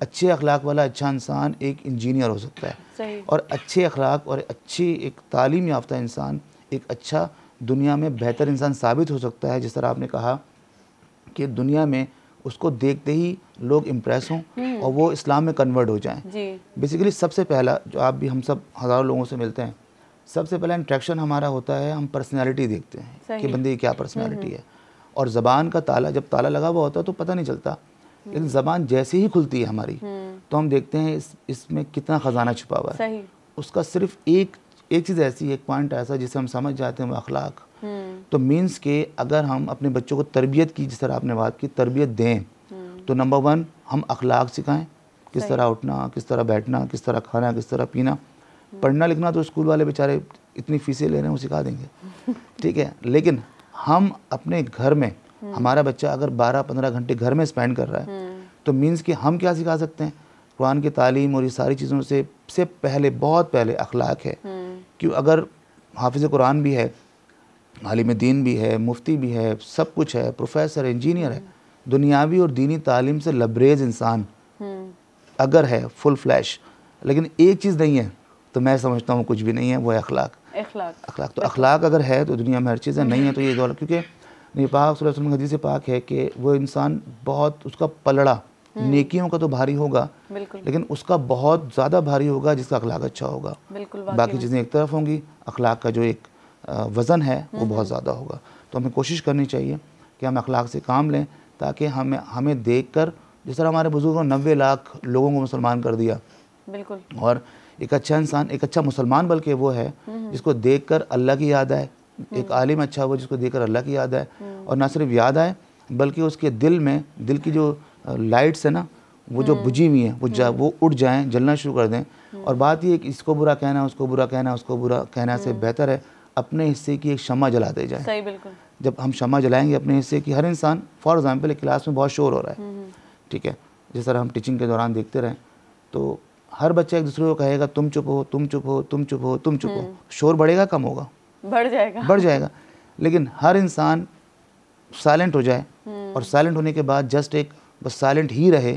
अच्छे अखलाक वाला अच्छा इंसान एक इंजीनियर हो सकता है, और अच्छे अखलाक और अच्छी एक तालीम याफ्ता इंसान एक अच्छा दुनिया में बेहतर इंसान साबित हो सकता है। जिस तरह आपने कहा कि दुनिया में उसको देखते ही लोग इम्प्रेस हों और वो इस्लाम में कन्वर्ट हो जाएं। बेसिकली सबसे पहला जो आप भी, हम सब हज़ारों लोगों से मिलते हैं, सबसे पहला इंट्रैक्शन हमारा होता है, हम पर्सनैलिटी देखते हैं कि बंदे की क्या पर्सनैलिटी है। और ज़बान का ताला, जब ताला लगा हुआ होता है तो पता नहीं चलता, लेकिन ज़बान जैसे ही खुलती है हमारी तो हम देखते हैं इसमें कितना ख़जाना छुपा हुआ है। उसका सिर्फ एक चीज़ ऐसी, एक पॉइंट ऐसा जिसे हम समझ जाते हैं, वो अखलाक। तो मीन्स के अगर हम अपने बच्चों को तरबियत की, जिस तरह आपने बात की, तरबियत दें, तो नंबर 1 हम अखलाक सिखाएं, किस तरह उठना, किस तरह बैठना, किस तरह खाना, किस तरह पीना। पढ़ना लिखना तो स्कूल वाले बेचारे इतनी फीसें ले रहे हैं, वो सिखा देंगे, ठीक है। लेकिन हम अपने घर में, हमारा बच्चा अगर 12-15 घंटे घर में स्पेंड कर रहा है तो मीन्स कि हम क्या सिखा सकते हैं? कुरान की तालीम और ये सारी चीज़ों से पहले, बहुत पहले अखलाक है। क्यों? अगर हाफिज़ कुरान भी है, आलिम दीन भी है, मुफ्ती भी है, सब कुछ है, प्रोफेसर, इंजीनियर है, दुनियावी और दीनी तालीम से लबरेज इंसान अगर है, फुल फ्लैश, लेकिन एक चीज़ नहीं है, तो मैं समझता हूँ कुछ भी नहीं है, वो है अखलाक। तो अखलाक अगर है तो दुनिया में हर चीज़ है, नहीं है तो ये दौलत। क्योंकि नहीं, पाक सल्लल्लाहु अलैहि वसल्लम की हदीस पाक है कि वो इंसान बहुत, उसका पलड़ा नेकियों का तो भारी होगा, लेकिन उसका बहुत ज़्यादा भारी होगा जिसका अखलाक अच्छा होगा। बाकी चीज़ें एक तरफ होंगी, अखलाक का जो एक वज़न है वो बहुत ज़्यादा होगा। तो हमें कोशिश करनी चाहिए कि हम अखलाक से काम लें, ताकि हमें देख कर, जिस तरह हमारे बुज़ुर्गों ने 90 लाख लोगों को मुसलमान कर दिया, बिल्कुल, और एक अच्छा इंसान, एक अच्छा मुसलमान बल्कि वो है जिसको देख कर अल्लाह की याद आए, एक आलिम अच्छा वो जिसको देख कर अल्लाह की याद आए, और ना सिर्फ याद आए बल्कि उसके दिल में, दिल की जो लाइट्स है ना, वो जो बुझी हुई हैं वो उड़ जाएं, जलना शुरू कर दें। और बात ये है कि इसको बुरा कहना, उसको बुरा कहना, उसको बुरा कहना से बेहतर है अपने हिस्से की एक शम्मा जलाते जाए। सही, बिल्कुल। जब हम शम्मा जलाएंगे अपने हिस्से की, हर इंसान, फॉर एग्जांपल एक क्लास में बहुत शोर हो रहा है, ठीक है, जिस तरह हम टीचिंग के दौरान देखते रहें, तो हर बच्चा एक दूसरे को कहेगा तुम चुप हो, तुम चुप हो, तुम चुप हो, तुम चुप हो। शोर बढ़ेगा कम होगा? बढ़ जाएगा। लेकिन हर इंसान साइलेंट हो जाए, और साइलेंट होने के बाद जस्ट एक बस साइलेंट ही रहे,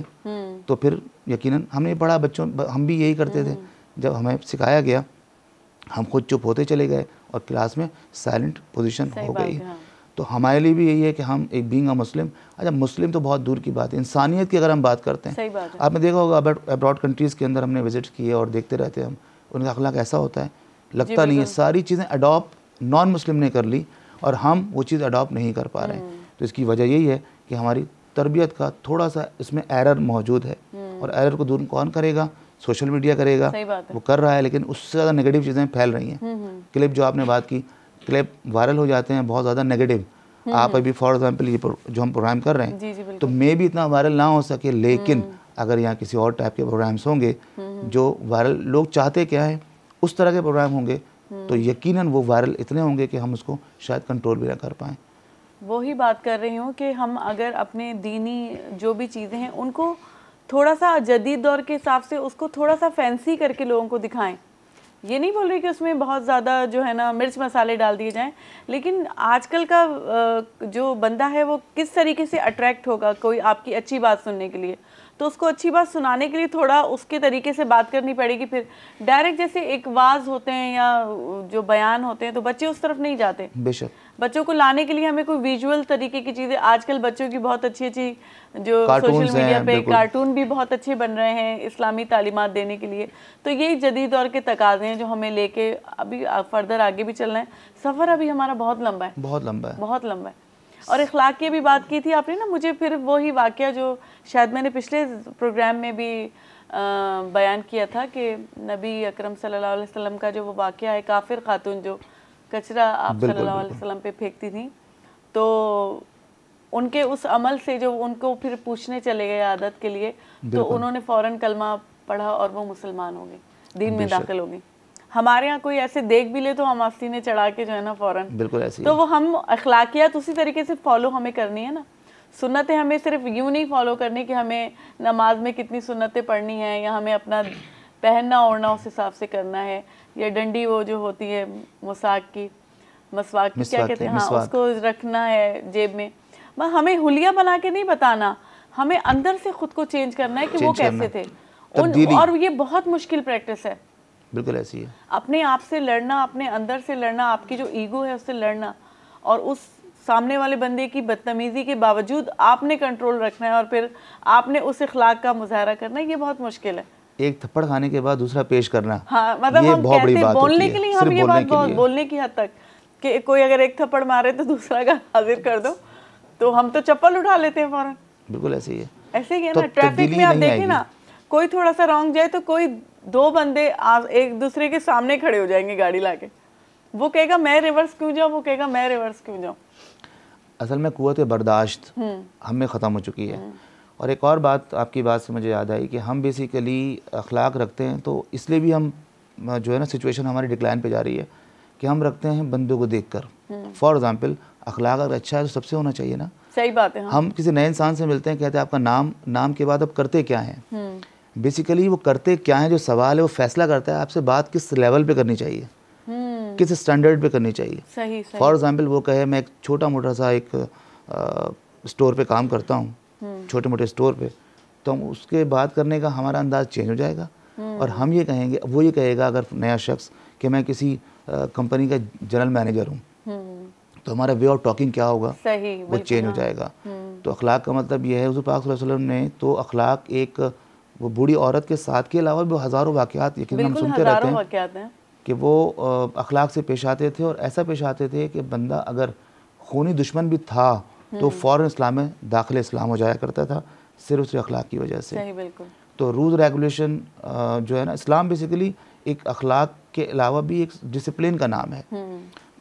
तो फिर यकीनन, हमने पढ़ा बच्चों, हम भी यही करते थे, जब हमें सिखाया गया हम खुद चुप होते चले गए और क्लास में साइलेंट पोजीशन हो गई। तो हमारे लिए भी यही है कि हम एक बीइंग अ मुस्लिम, अच्छा मुस्लिम तो बहुत दूर की बात है, इंसानियत की अगर हम बात करते हैं, आपने देखा होगा अब्रॉड कंट्रीज़ के अंदर हमने विजिट किए और देखते रहते हैं हम, उनका अखलाक ऐसा होता है, लगता नहीं है, सारी चीज़ें अडॉप्ट नॉन मुस्लिम ने कर ली और हम वो चीज़ अडॉप्ट नहीं कर पा रहे हैं। तो इसकी वजह यही है कि हमारी तरबियत का थोड़ा सा इसमें एरर मौजूद है, और एरर को दूर कौन करेगा? सोशल मीडिया करेगा, वो कर रहा है, लेकिन उससे ज़्यादा नेगेटिव चीज़ें फैल रही हैं। क्लिप जो आपने बात की, क्लिप वायरल हो जाते हैं बहुत ज़्यादा नेगेटिव। आप अभी फॉर एग्जांपल ये जो हम प्रोग्राम कर रहे हैं, तो मे भी इतना वायरल ना हो सके, लेकिन अगर यहाँ किसी और टाइप के प्रोग्राम्स होंगे जो वायरल, लोग चाहते क्या है उस तरह के प्रोग्राम होंगे, तो यकीनन वो वायरल इतने होंगे कि हम उसको शायद कंट्रोल भी ना कर पाएँ। वही बात कर रही हूँ कि हम अगर अपने दीनी जो भी चीज़ें हैं उनको थोड़ा सा जदीद दौर के हिसाब से उसको थोड़ा सा फैंसी करके लोगों को दिखाएं। ये नहीं बोल रही कि उसमें बहुत ज़्यादा जो है ना मिर्च मसाले डाल दिए जाएं, लेकिन आजकल का जो बंदा है वो किस तरीके से अट्रैक्ट होगा कोई आपकी अच्छी बात सुनने के लिए, तो उसको अच्छी बात सुनाने के लिए थोड़ा उसके तरीके से बात करनी पड़ेगी। फिर डायरेक्ट जैसे एक वाज होते हैं या जो बयान होते हैं, तो बच्चे उस तरफ नहीं जाते। बेशक बच्चों को लाने के लिए हमें कोई विजुअल तरीके की चीज़ें, आजकल बच्चों की बहुत अच्छी अच्छी जो सोशल मीडिया पे कार्टून भी बहुत अच्छे बन रहे हैं इस्लामी तालीमात देने के लिए। तो यही जदीद दौर के तकाज़े हैं जो हमें लेके अभी फर्दर आगे भी चलना है। सफ़र अभी हमारा बहुत लंबा है, बहुत लंबा है। और इखलाक की भी बात की थी आपने ना, मुझे फिर वही वाक़या जो शायद मैंने पिछले प्रोग्राम में भी बयान किया था कि नबी अकरम सल्लल्लाहु अलैहि वसल्लम का जो वो वाक़या है, काफिर खातून जो कचरा आप सल्लल्लाहु अलैहि वसल्लम पे फेंकती थी, तो उनके उस अमल से जो उनको फिर पूछने चले गए आदत के लिए, तो उन्होंने फ़ौरन कलमा पढ़ा और वो मुसलमान हो गई, दीन में दाखिल हो गई। हमारे यहाँ कोई ऐसे देख भी ले तो हम आस्तीने चढ़ा के जो है ना फ़ौरन, बिल्कुल ऐसे। तो वो हम अखलाकियात उसी तरीके से फॉलो हमें करनी है ना। सुन्नतें हमें सिर्फ यूँ नहीं फॉलो करनी कि हमें नमाज में कितनी सुन्नतें पढ़नी है, या हमें अपना पहनना ओढ़ना उस हिसाब से करना है, या डंडी वो जो होती है मसाक की क्या कहते हैं, हाँ, उसको रखना है जेब में। हमें हुलिया बना के नहीं बताना, हमें अंदर से खुद को चेंज करना है कि वो कैसे थे। और ये बहुत मुश्किल प्रैक्टिस है, बिल्कुल ऐसी है। अपने आप से लड़ना, अपने अंदर से लड़ना, आपकी जो ईगो है उससे लड़ना, और उस सामने वाले बंदे की बदतमीजी के बावजूद आपने कंट्रोल रखना है और फिर आपने उस इखलाक का मुजाहरा करना है। ये बहुत मुश्किल है। एक थप्पड़ खाने के बाद दूसरा पेश करना, हाँ, मतलब हम कहते हैं बोलने के लिए, हम ये बात बहुत बोलने की हद तक कि कोई अगर एक थप्पड़ मारे तो दूसरा का हाजिर कर दो, तो हम तो चप्पल उठा लेते हैं फौरन। बिल्कुल ऐसे ही है, ऐसे ही है ना। ट्रैफिक में आप देखें ना, कोई थोड़ा सा रॉन्ग जाए तो कोई दो बंदे एक दूसरे के सामने खड़े हो जाएंगे गाड़ी लाके, वो कहेगा मैं रिवर्स क्यों जाऊँ, वो कहेगा मैं रिवर्स क्यों जाऊँ। असल में कुव्वत बर्दाश्त हमें ख़त्म हो चुकी है। और एक और बात, आपकी बात से मुझे याद आई कि हम बेसिकली अखलाक रखते हैं, तो इसलिए भी हम जो है ना सिचुएशन हमारी डिक्लाइन पे जा रही है कि हम रखते हैं बंदों को देखकर। फॉर एग्जांपल अखलाक अगर अच्छा है तो सबसे होना चाहिए ना। सही बात है। हम किसी नए इंसान से मिलते हैं, कहते हैं आपका नाम के बाद अब करते क्या हैं। बेसिकली वो करते क्या हैं जो सवाल है वो फैसला करता है आपसे बात किस लेवल पे करनी चाहिए, किस स्टैंडर्ड पे करनी चाहिए। सही। फॉर एग्जांपल वो कहे मैं एक छोटा मोटा सा एक स्टोर पे काम करता हूँ, छोटे मोटे स्टोर पे, तो हम उसके बात करने का हमारा अंदाज चेंज हो जाएगा। और हम ये कहेंगे, वो ये कहेगा अगर नया शख्स कि मैं किसी कंपनी का जनरल मैनेजर हूँ, तो हमारा वे ऑफ टॉकिंग क्या होगा, सही, वो चेंज हो जाएगा। तो अखलाक का मतलब ये है, हुज़ूर पाक सल्लल्लाहु अलैहि वसल्लम ने तो अखलाक एक वो बूढ़ी औरत के साथ के अलावा भी हज़ारों वाक़यात यकीनन हम सुनते रहते हैं कि वो अखलाक से पेश आते थे, और ऐसा पेश आते थे कि बंदा अगर खूनी दुश्मन भी था तो फ़ौरन इस्लाम में दाखिल इस्लाम हो जाया करता था, सिर्फ उसके अखलाक की वजह से। सही, बिल्कुल। तो रूल रेगुलेशन जो है ना, इस्लाम बेसिकली एक अखलाक के अलावा भी एक डिसिप्लिन का नाम है।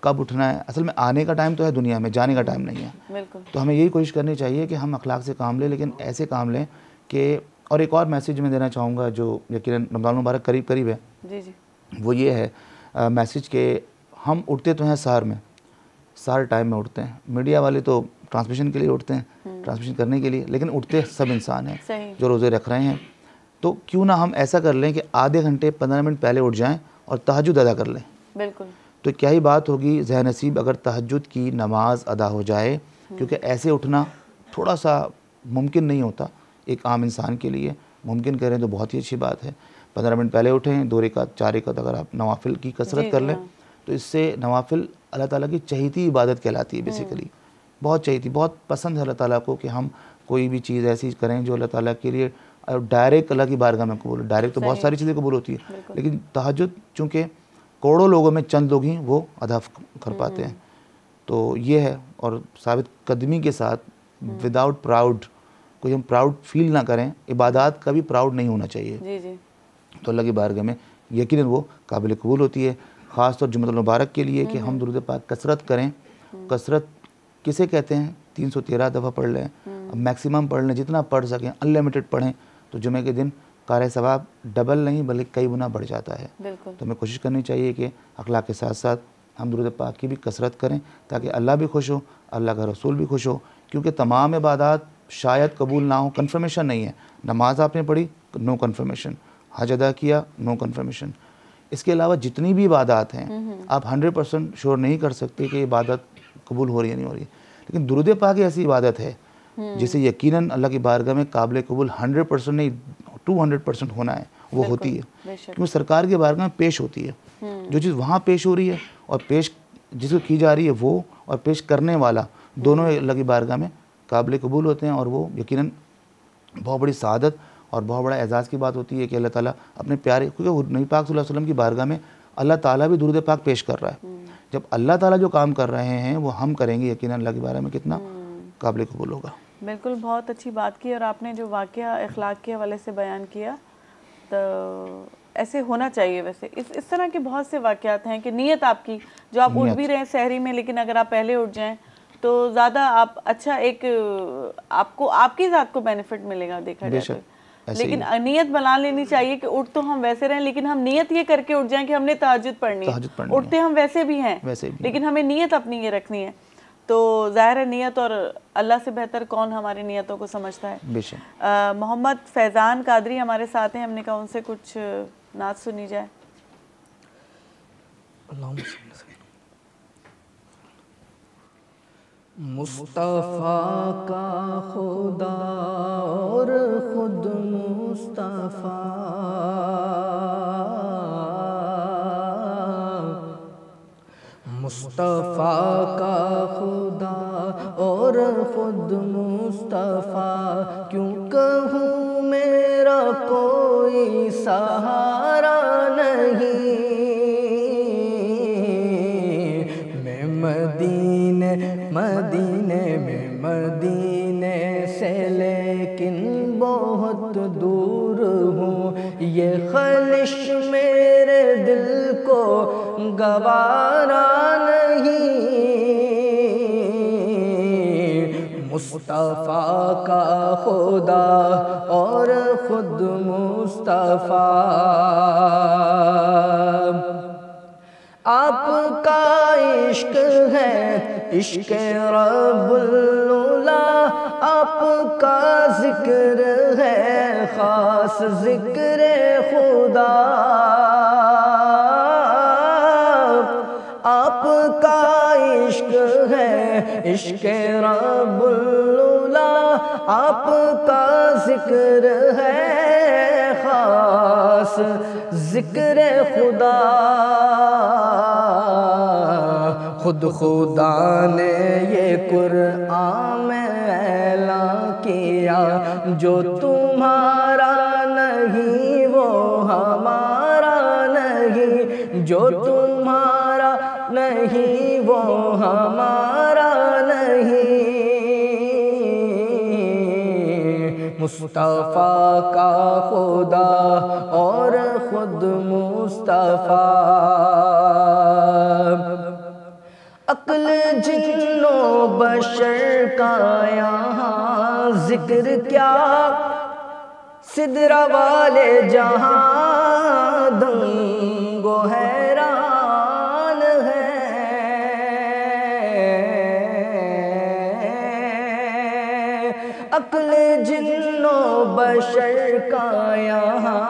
कब उठना है, असल में आने का टाइम तो है दुनिया में, जाने का टाइम नहीं है। बिल्कुल। तो हमें यही कोशिश करनी चाहिए कि हम अखलाक से काम लें, लेकिन ऐसे काम लें कि, और एक और मैसेज मैं देना चाहूँगा जो यकीनन रमज़ान मुबारक करीब करीब है, जी जी, वो ये है मैसेज के हम उठते तो हैं सहर में, सहर टाइम में उठते हैं। मीडिया वाले तो ट्रांसमिशन के लिए उठते हैं, ट्रांसमिशन करने के लिए, लेकिन उठते सब इंसान हैं सही। जो रोज़े रख रहे हैं। तो क्यों ना हम ऐसा कर लें कि आधे घंटे 15 मिनट पहले उठ जाएं और तहज्जुद अदा कर लें। बिल्कुल। तो क्या ही बात होगी ज़ह नसीब अगर तहज्जुद की नमाज अदा हो जाए, क्योंकि ऐसे उठना थोड़ा सा मुमकिन नहीं होता एक आम इंसान के लिए। मुमकिन करें तो बहुत ही अच्छी बात है। 15 मिनट पहले उठें, 2 रकात 4 रकात अगर आप नवाफिल की कसरत कर लें तो इससे नवाफिल अल्लाह ताला की चहीती इबादत कहलाती है बेसिकली। बहुत चहीती, बहुत पसंद है अल्लाह ताला को कि हम कोई भी चीज़ ऐसी करें जो अल्लाह ताला के लिए डायरेक्ट अल्लाह की बारगाह में कबूल। डायरेक्ट तो बहुत सारी चीज़ें कबूल होती है, लेकिन तहज्जुद चूँकि करोड़ों लोगों में चंद लोग ही वो अदा कर पाते हैं। तो ये है, और साबित कदमी के साथ विदाउट प्राउड, कोई हम प्राउड फील ना करें। इबादत कभी प्राउड नहीं होना चाहिए। जी जी। तो अल्लाह की बारगाह में यकीनन वो काबिल कबूल होती है। ख़ास तौर जुम्मतुल मुबारक के लिए कि हम दुरूद पाक कसरत करें। कसरत किसे कहते हैं? 313 दफ़ा पढ़ लें, अब मैक्सिमम पढ़ लें, जितना पढ़ सकें अनलिमिटेड पढ़ें, तो जुमे के दिन कार सवाब डबल नहीं बल्कि कई गुना बढ़ जाता है। तो हमें कोशिश करनी चाहिए कि अखलाक के साथ साथ हम दुरूद पाक की भी कसरत करें, ताकि अल्लाह भी खुश हो, अल्लाह का रसूल भी खुश हो। क्योंकि तमाम इबादत शायद कबूल ना हो, कन्फर्मेशन नहीं है। नमाज आपने पढ़ी, नो कन्फर्मेशन। हज अदा किया, नो कन्फर्मेशन। इसके अलावा जितनी भी इबादत हैं आप 100% श्योर नहीं कर सकते कि इबादत कबूल हो रही है नहीं हो रही है। लेकिन दुरूद पाक ऐसी इबादत है जिसे यकीनन अल्लाह की बारगाह में काबिल कबूल 100% नहीं 200% होना है, वो होती है। क्योंकि सरकार की बारगाह में पेश होती है। जो चीज़ वहाँ पेश हो रही है और पेश जिसको की जा रही है वो, और पेश करने वाला, दोनों अल्लाह की बारगाह में काबिल कबूल होते हैं। और वो यकीनन बहुत बड़ी सआदत और बहुत बड़ा एजाज़ की बात होती है कि अल्लाह ताला अपने प्यारे, क्योंकि नबी पाक सल्लल्लाहु अलैहि वसल्लम की बारगाह में अल्लाह ताला भी दुरूद पाक पेश कर रहा है। जब अल्लाह ताला जो काम कर रहे हैं वो हम करेंगे, यकीनन अल्लाह के बारे में कितना काबिल कबूल होगा। बिल्कुल, बहुत अच्छी बात की। और आपने जो वाक़या इखलाक के हवाले से बयान किया, तो ऐसे होना चाहिए। वैसे इस तरह के बहुत से वाक़यात हैं कि नीयत आपकी, जो आप उठ भी रहे हैं सहरी में, लेकिन अगर आप पहले उठ जाएं तो ज़्यादा आप अच्छा एक आपको आपकी ज़ात को बेनिफिट मिलेगा देखा जाए तो। लेकिन नीयत बना लेनी चाहिए कि उठ तो हम वैसे रहें, लेकिन हम नीयत ये करके उठ जाएं कि हमने तहज्जुद पढ़नी है। उठते हम वैसे भी हैं, लेकिन हमें नीयत अपनी ये रखनी है। तो ज़ाहिर है नीयत, और अल्लाह से बेहतर कौन हमारी नीयतों को समझता है। मोहम्मद फैज़ान कादरी हमारे साथ हैं, हमने कहा उनसे कुछ नात सुनी जाए। मुस्तफ़ा का खुदा और खुद मुस्तफ़ा, मुस्तफ़ा का खुदा और खुद मुस्तफ़ा, क्यों कहूँ मेरा कोई सहारा नहीं। मैं मदीने से लेकिन बहुत दूर हूँ, ये ख़लिश मेरे दिल को गवारा नहीं। मुस्तफ़ा का खुदा और खुद मुस्तफ़ा, आपका इश्क है इश्क रब्बुल-उला, आपका जिक्र है खास जिक्र खुदा। आपका इश्क है इश्क रब्बुल-उला, आपका जिक्र है खास खास जिक्र खुदा, खुद खुदा ने ये कुरान में ऐलान किया, जो तुम्हारा नहीं वो हमारा नहीं, जो तुम्हारा नहीं वो हमारा नहीं। मुस्तफ़ा का खुदा और खुद मुस्तफ़ा, अक्ल जिन्नो बशर का यहाँ जिक्र क्या, सिदरा वाले जहाँ दंगो हैरान है। अक्ल जिन्नो बशर का यहाँ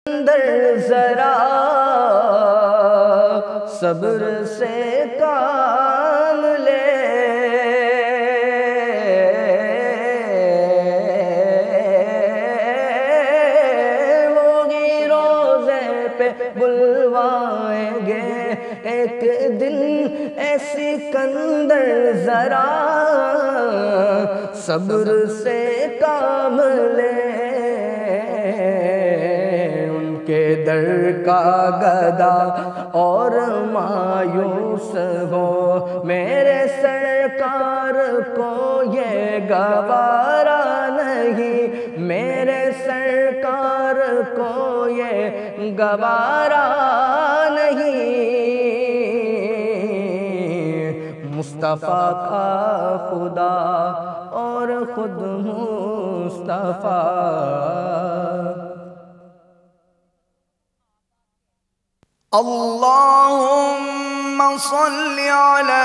अंदर जरा सब्र से काम ले, होगी रोज़े पे बुलवाएंगे एक दिन ऐसी कंदर जरा सब्र से काम ले। के दर का गदा और मायूस हो, मेरे सरकार को ये गवारा नहीं, मेरे सरकार को ये गवारा नहीं। मुस्तफ़ा का खुदा और खुद मुस्तफ़ा, अल्लाहुम्मा सल्लि अला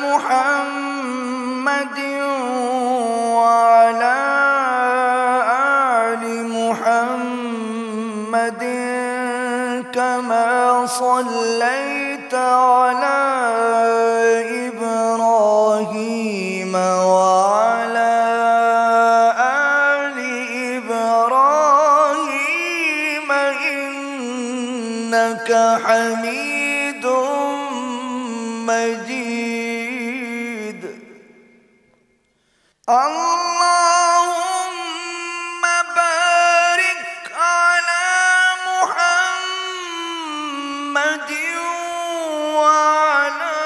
मुहम्मद व अला आलि मुहम्मद कमा सल्लैता अला इब्राहीम व अला आलि इब्राहीम इन्नका हमीदुम मजीद। अल्लाहुम्मा बारिक अला मुहम्मद व अला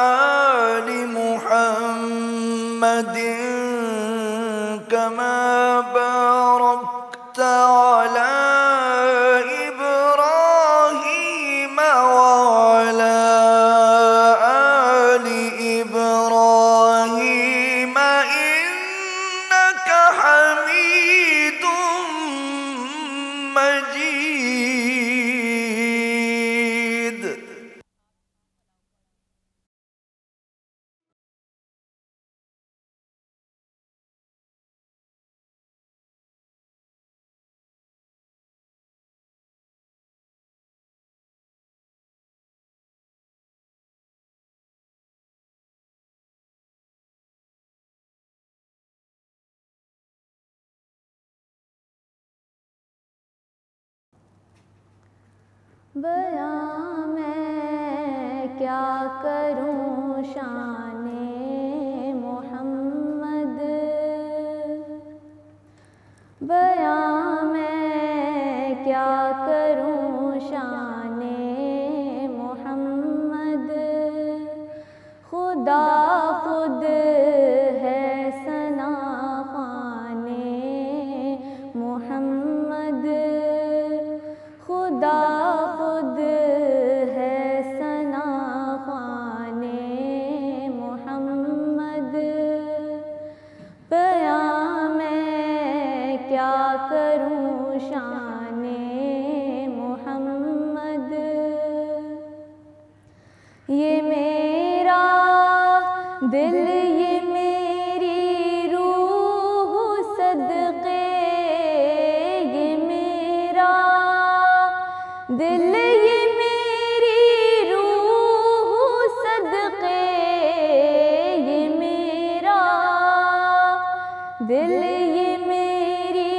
आलि मुहम्मद कमा बारकता अला बयां मैं क्या करूं शाने मोहम्मद, बयां मैं क्या करूं शाने मोहम्मद। खुदा खुद है सना ख़ाने मोहम्मद, खुदा खुद है सना ख़ाने मोहम्मद। बयां मैं क्या करूं शाने मोहम्मद। ये मेरा दिल, ये मेरी रूह सदक़े, ये मेरा दिल, ये मेरी रूह सदक़े, ये मेरा दिल, ये मेरी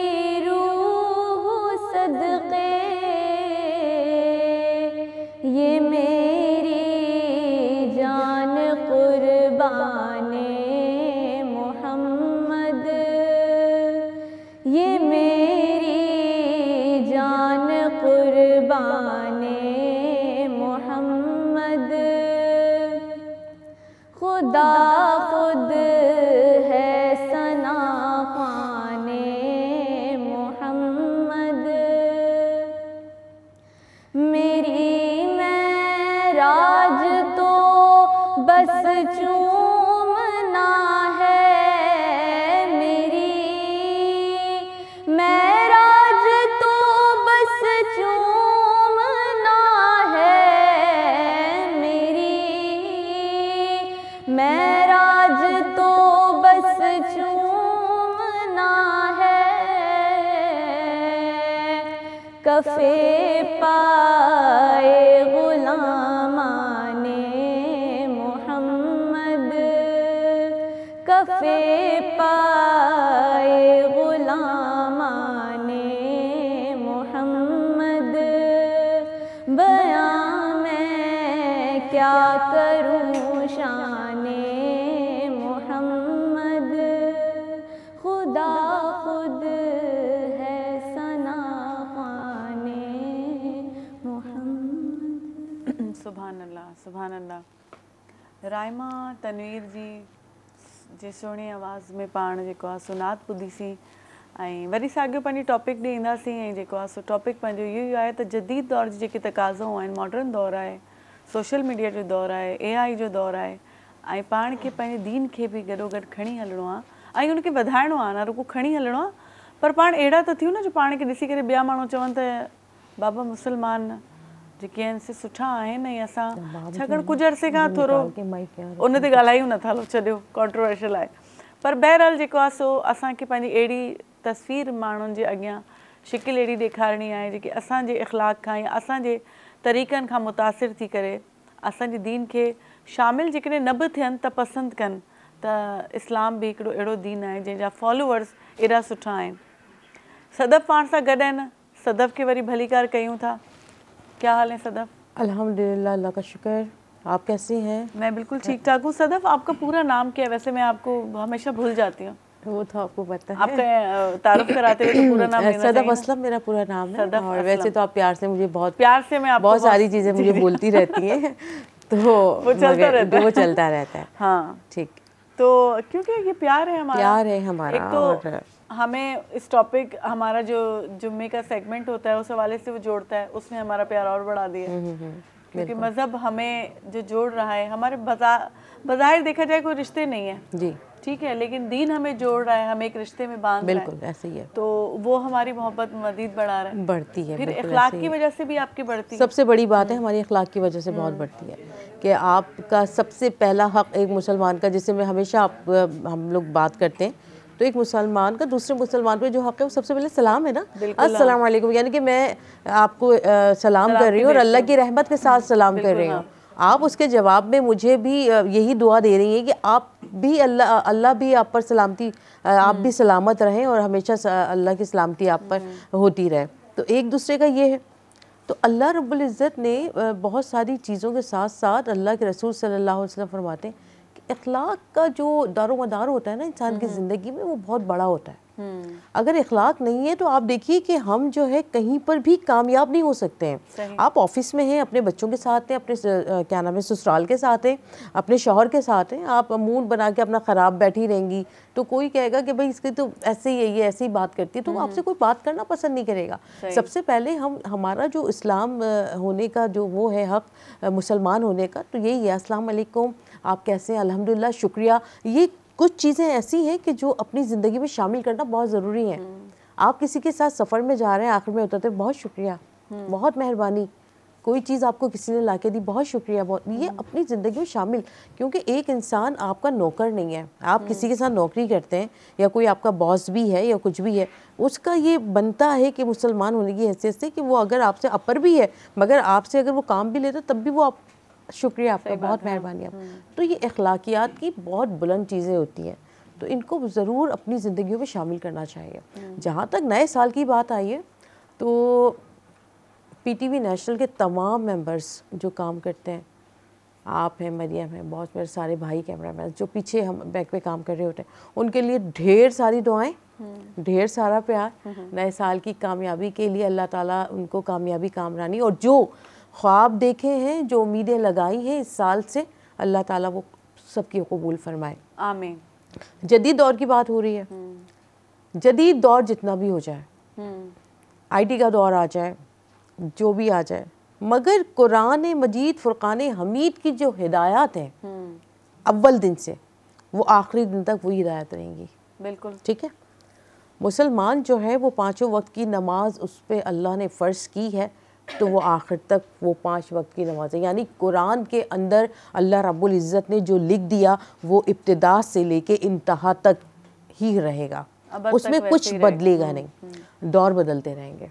रूह सदक़े, ये मेरी जान कुर्बाने मोहम्मद, ये मेरी जान कुर्बाने मोहम्मद। खुदा खुद है सना ख़ाने मोहम्मद। मेरी महराज तो बस चूमना है, मेरी महराज तो बस चूमना है, मेरी महराज तो बस चूमना है। कफ़े पाए गुलामाने मोहम्मद, कफ़े पाए गुलामाने मोहम्मद। बयां मैं क्या करूं शाने मोहम्मद, खुदा खुद है सना ख़ाने मोहम्मद। सुभान अल्लाह, सुभान अल्लाह। राइमा तनवीर जी जे सुहिणी आवाज़ में पाण जेको आहे सुनात ॿुधीसीं ऐं वरी साॻियो पंहिंजी टॉपिक ॾे ईंदासीं। ऐं जेको आहे सो टॉपिक पंहिंजो इहो ई आहे त जदीद दौर जी जेके तक़ाज़ो आहिनि, मॉडर्न दौरु आहे, सोशल मीडिया जो दौरु आहे, AI जो दौरु आहे ऐं पाण खे पंहिंजे दीन खे बि गॾोगॾु खणी हलिणो आहे ऐं उनखे वधाइणो आहे, न रुॻो खणी हलिणो आहे पर पाण अहिड़ा त थियूं न जो पाण खे ॾिसी करे ॿिया माण्हू चवनि त बाबा मुस्लमान जेके आहिनि से सुठा आहिनि ऐं असां छाकाणि कुझु अरसे खां थोरो उन ते ॻाल्हायूं नथा, हलो छॾियो, कॉन्ट्रोवर्शियल आहे। पर बहरहाल जेको आहे सो असांखे पंहिंजी अहिड़ी तस्वीर माण्हुनि जे अॻियां शिकिल अहिड़ी ॾेखारणी आहे जेकी असांजे इख़लाक़ खां या असांजे तरीक़नि खां मुतासिर थी करे असांजे दीन खे शामिलु जेकॾहिं न बि थियनि त पसंदि कनि त इस्लाम बि हिकिड़ो अहिड़ो दीन आहे जंहिंजा फॉलोवर्स एॾा सुठा आहिनि। सदफ़ पाण सां गॾु आहिनि, सदफ़ खे वरी भलीकार कयूं था। क्या हाल है सदफ़? अल्हम्दुलिल्लाह, अल्लाह का शुक्र। आप कैसी हैं? मैं बिल्कुल ठीक ठाक हूँ। सदफ़, आपका पूरा नाम क्या है? वैसे मैं आपको हमेशा भूल जाती हूँ। वो तो आपको पता है। आपका तारुफ कराते हुए तो पूरा नाम लेना चाहिए। सदफ़ असलम मेरा पूरा नाम है और वैसे तो आप प्यार से मुझे बहुत बहुत सारी चीज़ें मुझे बोलती रहती हैं तो वो चलता रहता है। हाँ ठीक। तो क्योंकि ये प्यार है हमारा, एक तो और हमें इस टॉपिक हमारा जो जुम्मे का सेगमेंट होता है उस हवाले से वो जोड़ता है, उसने हमारा प्यार और बढ़ा दिया। क्योंकि मज़हब हमें जो जोड़ रहा है, हमारे बज़ाहिर देखा जाए कोई रिश्ते नहीं है जी, ठीक है, लेकिन दीन हमें जोड़ रहा है, हमें एक रिश्ते में बांध रहा है। बिल्कुल ऐसे ही है। तो वो हमारी मोहब्बत मज़ीद बढ़ा रहा है, बढ़ती है। फिर इखलाक की वजह से भी आपकी बढ़ती है। सबसे बड़ी बात है हमारी इखलाक की वजह से बहुत बढ़ती है कि आपका सबसे पहला हक एक मुसलमान का, जिससे मैं हमेशा हम लोग बात करते हैं, तो एक मुसलमान का दूसरे मुसलमान पे जो हक है वो सबसे पहले सलाम है ना, अस्सलाम वालेकुम, यानी कि मैं आपको सलाम कर रही हूँ और अल्लाह की रहमत के साथ सलाम कर रही हूँ। आप उसके जवाब में मुझे भी यही दुआ दे रही हैं कि आप भी अल्लाह भी आप पर सलामती, आप भी सलामत रहें और हमेशा अल्लाह की सलामती आप पर होती रहे। तो एक दूसरे का ये है। तो अल्लाह रब्बुल इज़्ज़त ने बहुत सारी चीज़ों के साथ साथ अल्लाह के रसूल सल्लल्लाहु अलैहि वसल्लम फरमाते हैं कि इखलाक का जो दारोमदार होता है ना इंसान की ज़िंदगी में, वो बहुत बड़ा होता है। अगर इखलाक नहीं है तो आप देखिए कि हम जो है कहीं पर भी कामयाब नहीं हो सकते हैं। आप ऑफिस में हैं, अपने बच्चों के साथ हैं, अपने क्या नाम है ससुराल के साथ हैं, अपने शौहर के साथ हैं, आप मूड बना के अपना ख़राब बैठी रहेंगी तो कोई कहेगा कि भाई इसकी तो ऐसे ही है, ये ऐसे ही बात करती है, तो आपसे कोई बात करना पसंद नहीं करेगा। सबसे पहले हमारा जो इस्लाम होने का जो वो है हक, मुसलमान होने का, तो यही है अस्सलाम वालेकुम, आप कैसे हैं, अल्हम्दुलिल्लाह, शुक्रिया। ये कुछ चीज़ें ऐसी हैं कि जो अपनी ज़िंदगी में शामिल करना बहुत ज़रूरी है। आप किसी के साथ सफ़र में जा रहे हैं, आखिर में उतरते बहुत शुक्रिया, बहुत मेहरबानी, कोई चीज़ आपको किसी ने लाके दी, बहुत शुक्रिया, बहुत, ये अपनी ज़िंदगी में शामिल, क्योंकि एक इंसान आपका नौकर नहीं है। आप किसी के साथ नौकरी करते हैं या कोई आपका बॉस भी है या कुछ भी है, उसका ये बनता है कि मुसलमान होने की हैसियत से कि वो अगर आपसे अपर भी है मगर आपसे अगर वो काम भी लेता तब भी वो आप शुक्रिया आपका, बहुत मेहरबानी आप। तो ये अखलाकियात की बहुत बुलंद चीज़ें होती हैं, तो इनको ज़रूर अपनी ज़िंदगियों में शामिल करना चाहिए। जहाँ तक नए साल की बात आई है तो पीटीवी नेशनल के तमाम मेंबर्स जो काम करते हैं, आप हैं, मरियम है, बहुत मेरे सारे भाई कैमरामैन जो पीछे हम बैक पे काम कर रहे होते हैं, उनके लिए ढेर सारी दुआएं, ढेर सारा प्यार नए साल की कामयाबी के लिए। अल्लाह ताला उनको कामयाबी, कामरानी और जो ख्वाब देखे हैं, जो उम्मीदें लगाई हैं इस साल से, अल्लाह ताला वो सबकी कबूल फरमाए, आमीन। जदीद दौर की बात हो रही है, जदीद दौर जितना भी हो जाए, आईटी का दौर आ जाए, जो भी आ जाए, मगर कुरान मजीद फुरकान हमीद की जो हिदायत है अव्वल दिन से वो आखिरी दिन तक वही हिदायत रहेंगी। बिल्कुल ठीक है। मुसलमान जो है वो पाँचों वक्त की नमाज उस पर अल्लाह ने फ़र्ज़ की है, तो वो आखिर तक वो 5 वक्त की नमाज है। यानी कुरान के अंदर अल्लाह रब्बुल इज़्ज़त ने जो लिख दिया वो इब्तिदा से लेके इंतहा तक ही रहेगा, उसमें कुछ बदलेगा नहीं, दौर बदलते रहेंगे।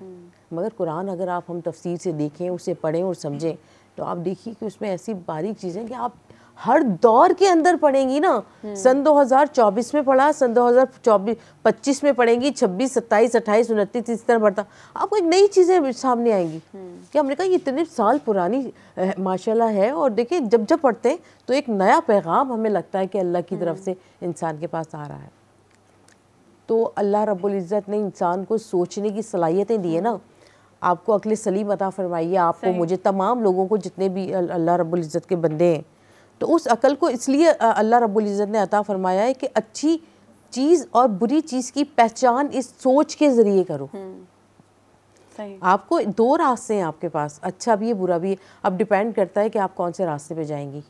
मगर कुरान अगर आप हम तफसीर से देखें, उसे पढ़ें और समझें, तो आप देखिए कि उसमें ऐसी बारीक चीज़ें कि आप हर दौर के अंदर पढ़ेंगी ना। सन 2024 में पढ़ा, सन 2025 में पढ़ेंगी, 26, 27, 28, 29, इस तरह बढ़ता आपको एक नई चीज़ें सामने आएंगी कि हमने कहा ये इतने साल पुरानी माशाल्लाह है। और देखिए जब जब पढ़ते हैं तो एक नया पैगाम हमें लगता है कि अल्लाह की तरफ से इंसान के पास आ रहा है। तो अल्लाह रब्बुल इज़्ज़त ने इंसान को सोचने की सलाहियतें दी है ना, आपको अक्ल सलीम अता फरमाई है, आपको, मुझे, तमाम लोगों को, जितने भी अल्लाह रब्बुल इज़्ज़त के बंदे हैं, तो उस अकल को इसलिए अल्लाह रब्बुल इज़्ज़त ने अता फरमाया है कि अच्छी चीज़ और बुरी चीज़ की पहचान इस सोच के ज़रिए करो। सही। आपको 2 रास्ते हैं आपके पास, अच्छा भी है, बुरा भी है। अब डिपेंड करता है कि आप कौन से रास्ते पे जाएंगी,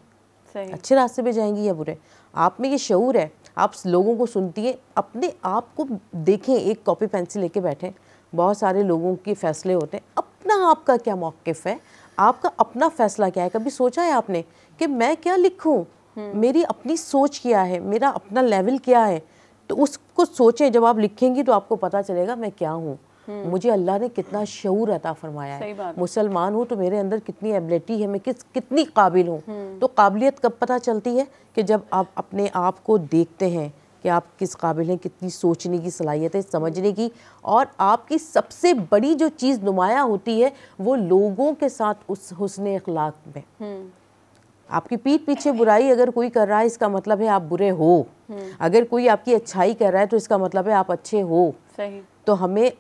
सही। अच्छे रास्ते पे जाएंगी या बुरे। आप में ये शऊर है, आप लोगों को सुनती हैं, अपने आप को देखें, एक कॉपी पेंसिल लेके बैठें, बहुत सारे लोगों के फ़ैसले होते हैं, अपना आपका क्या मौक़िफ़ है, आपका अपना फ़ैसला क्या है। कभी सोचा है आपने कि मैं क्या लिखूं, मेरी अपनी सोच क्या है, मेरा अपना लेवल क्या है, तो उसको सोचें। जब आप लिखेंगी तो आपको पता चलेगा मैं क्या हूँ, मुझे अल्लाह ने कितना शऊर अता फरमाया है, मुसलमान हूँ तो मेरे अंदर कितनी एबिलिटी है, मैं कितनी काबिल हूँ। तो काबिलियत कब पता चलती है कि जब आप अपने आप को देखते हैं कि आप किस काबिल हैं, कितनी सोचने की सलाहियत है, समझने की। और आपकी सबसे बड़ी जो चीज़ नुमाया होती है वो लोगों के साथ उस हुस्न अखलाक में। आपकी पीठ पीछे बुराई अगर कोई कर रहा है इसका मतलब है आप बुरे हो, अगर कोई आपकी अच्छाई कर रहा है तो इसका मतलब है आप अच्छे हो। सही। तो हमें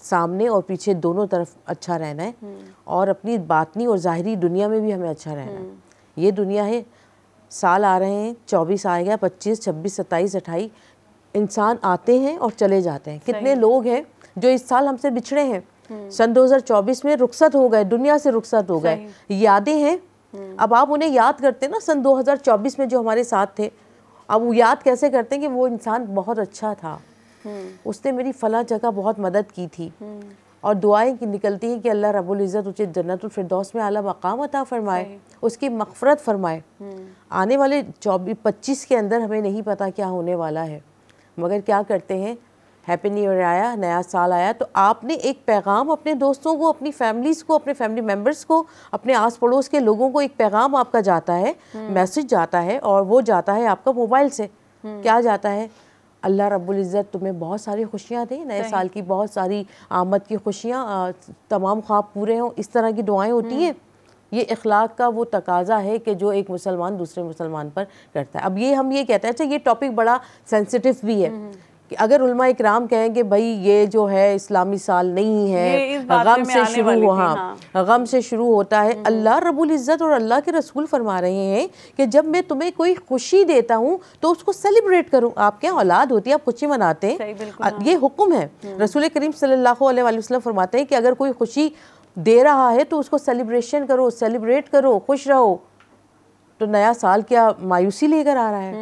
सामने और पीछे दोनों तरफ अच्छा रहना है और अपनी बातनी और ज़ाहिरी दुनिया में भी हमें अच्छा रहना है। ये दुनिया है, साल आ रहे हैं, 24 आएगा, 25, 26, 27, 28 इंसान आते हैं और चले जाते हैं। कितने लोग हैं जो इस साल हमसे बिछड़े हैं, सन 2024 में रुखसत हो गए, दुनिया से रुखसत हो गए। यादें हैं, अब आप उन्हें याद करते हैं ना, सन 2024 में जो हमारे साथ थे, अब वो याद कैसे करते हैं कि वो इंसान बहुत अच्छा था, उसने मेरी फला जगह बहुत मदद की थी। और दुआएं की निकलती हैं कि अल्लाह रब्बुल इज़्ज़त उसे जन्नतुल फिरदौस में आला मकाम अता फरमाए, उसकी मग़फ़रत फरमाए। आने वाले 24-25 के अंदर हमें नहीं पता क्या होने वाला है, मगर क्या करते हैं, हैप्पी न्यू ईयर आया, नया साल आया, तो आपने एक पैगाम अपने दोस्तों को, अपनी फैमिलीज़ को, अपने फैमिली मेम्बर्स को, अपने आस पड़ोस के लोगों को एक पैगाम आपका जाता है, मैसेज जाता है, और वो जाता है आपका मोबाइल से। क्या जाता है, अल्लाह रब्बुल इज़्ज़त तुम्हें बहुत सारी खुशियाँ दें, नए साल की बहुत सारी आमद की खुशियाँ, तमाम ख्वाब पूरे हों, इस तरह की दुआएं होती हैं। ये इखलाक का वो तकाजा है कि जो एक मुसलमान दूसरे मुसलमान पर करता है। अब ये हम ये कहते हैं, अच्छा ये टॉपिक बड़ा सेंसिटिव भी है कि अगर उलमा इकराम कहें कि भाई ये जो है इस्लामी साल नहीं ये है, इस बात गम में से आने शुरू वाली हो, थी, हाँ गम से शुरू होता है। अल्लाह रब्बुल इज़्ज़त और अल्लाह के रसूल फरमा रहे हैं कि जब मैं तुम्हें कोई खुशी देता हूँ तो उसको सेलिब्रेट करूँ। आपके यहाँ औलाद होती है, आप खुशी मनाते हैं, ये हुक्म है। रसूल करीम सल्लल्लाहु अलैहि वसल्लम फरमाते हैं कि अगर कोई खुशी दे रहा है तो उसको सेलिब्रेशन करो, सेलिब्रेट करो, खुश रहो। तो नया साल क्या मायूसी लेकर आ रहा है?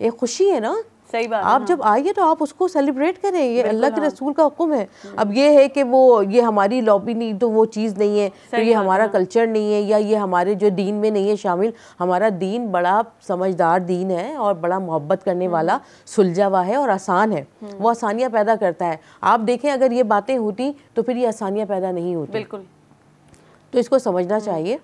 एक खुशी है ना। सही बात। आप जब आइए तो आप उसको सेलिब्रेट करें, ये अल्लाह के रसूल का हुक्म है। अब ये है कि वो ये हमारी लॉबी नहीं तो वो चीज़ नहीं है, तो ये हमारा कल्चर नहीं है, या ये हमारे जो दीन में नहीं है शामिल। हमारा दीन बड़ा समझदार दीन है और बड़ा मोहब्बत करने वाला, सुलझा हुआ है और आसान है। वो आसानियाँ पैदा करता है। आप देखें अगर ये बातें होती तो फिर ये आसानियाँ पैदा नहीं होती। बिल्कुल। तो इसको समझना चाहिए।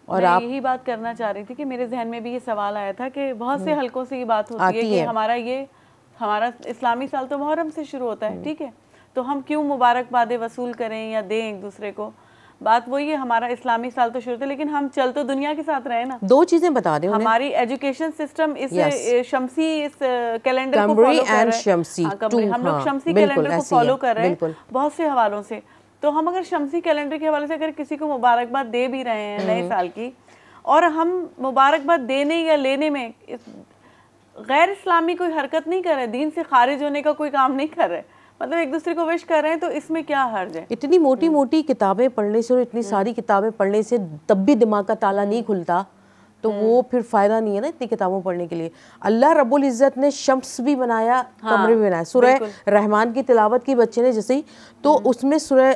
और मैं आप यही बात करना चाह रही थी कि मेरे जहन में भी ये सवाल आया था कि बहुत से हलकों से ये बात होती है कि हमारा इस्लामी साल तो मुहर्रम से शुरू होता है, ठीक है, तो हम क्यों मुबारकबादें वसूल करें या दें एक दूसरे को। बात वही है, हमारा इस्लामी साल तो शुरू होता है लेकिन हम चल तो दुनिया के साथ रहे ना। दो चीजें बता दें उन्हें। हमारी एजुकेशन सिस्टम इस शमसी इस कैलेंडर को फॉलो कर रहा है। हम लोग शमसी कैलेंडर को फॉलो कर रहे हैं बहुत से हवालों से। तो हम अगर शमसी कैलेंडर के हवाले से अगर किसी को मुबारकबाद दे भी रहे हैं नए साल की, और हम मुबारकबाद देने या लेने में गैर इस्लामी कोई हरकत नहीं कर रहे, दीन से खारिज होने का कोई काम नहीं कर रहे, मतलब एक दूसरे को विश कर रहे हैं, तो इसमें क्या हर्ज है? इतनी मोटी मोटी किताबें पढ़ने से और इतनी सारी किताबें पढ़ने से तब भी दिमाग का ताला नहीं खुलता, तो वो फिर फ़ायदा नहीं है ना इतनी किताबों पढ़ने के लिए। अल्लाह रब्बुल इज़्ज़त ने शम्स भी बनाया, कमरे भी बनाया। सूरह रहमान की तिलावत की बच्चे ने जैसे ही, तो उसमें सूरह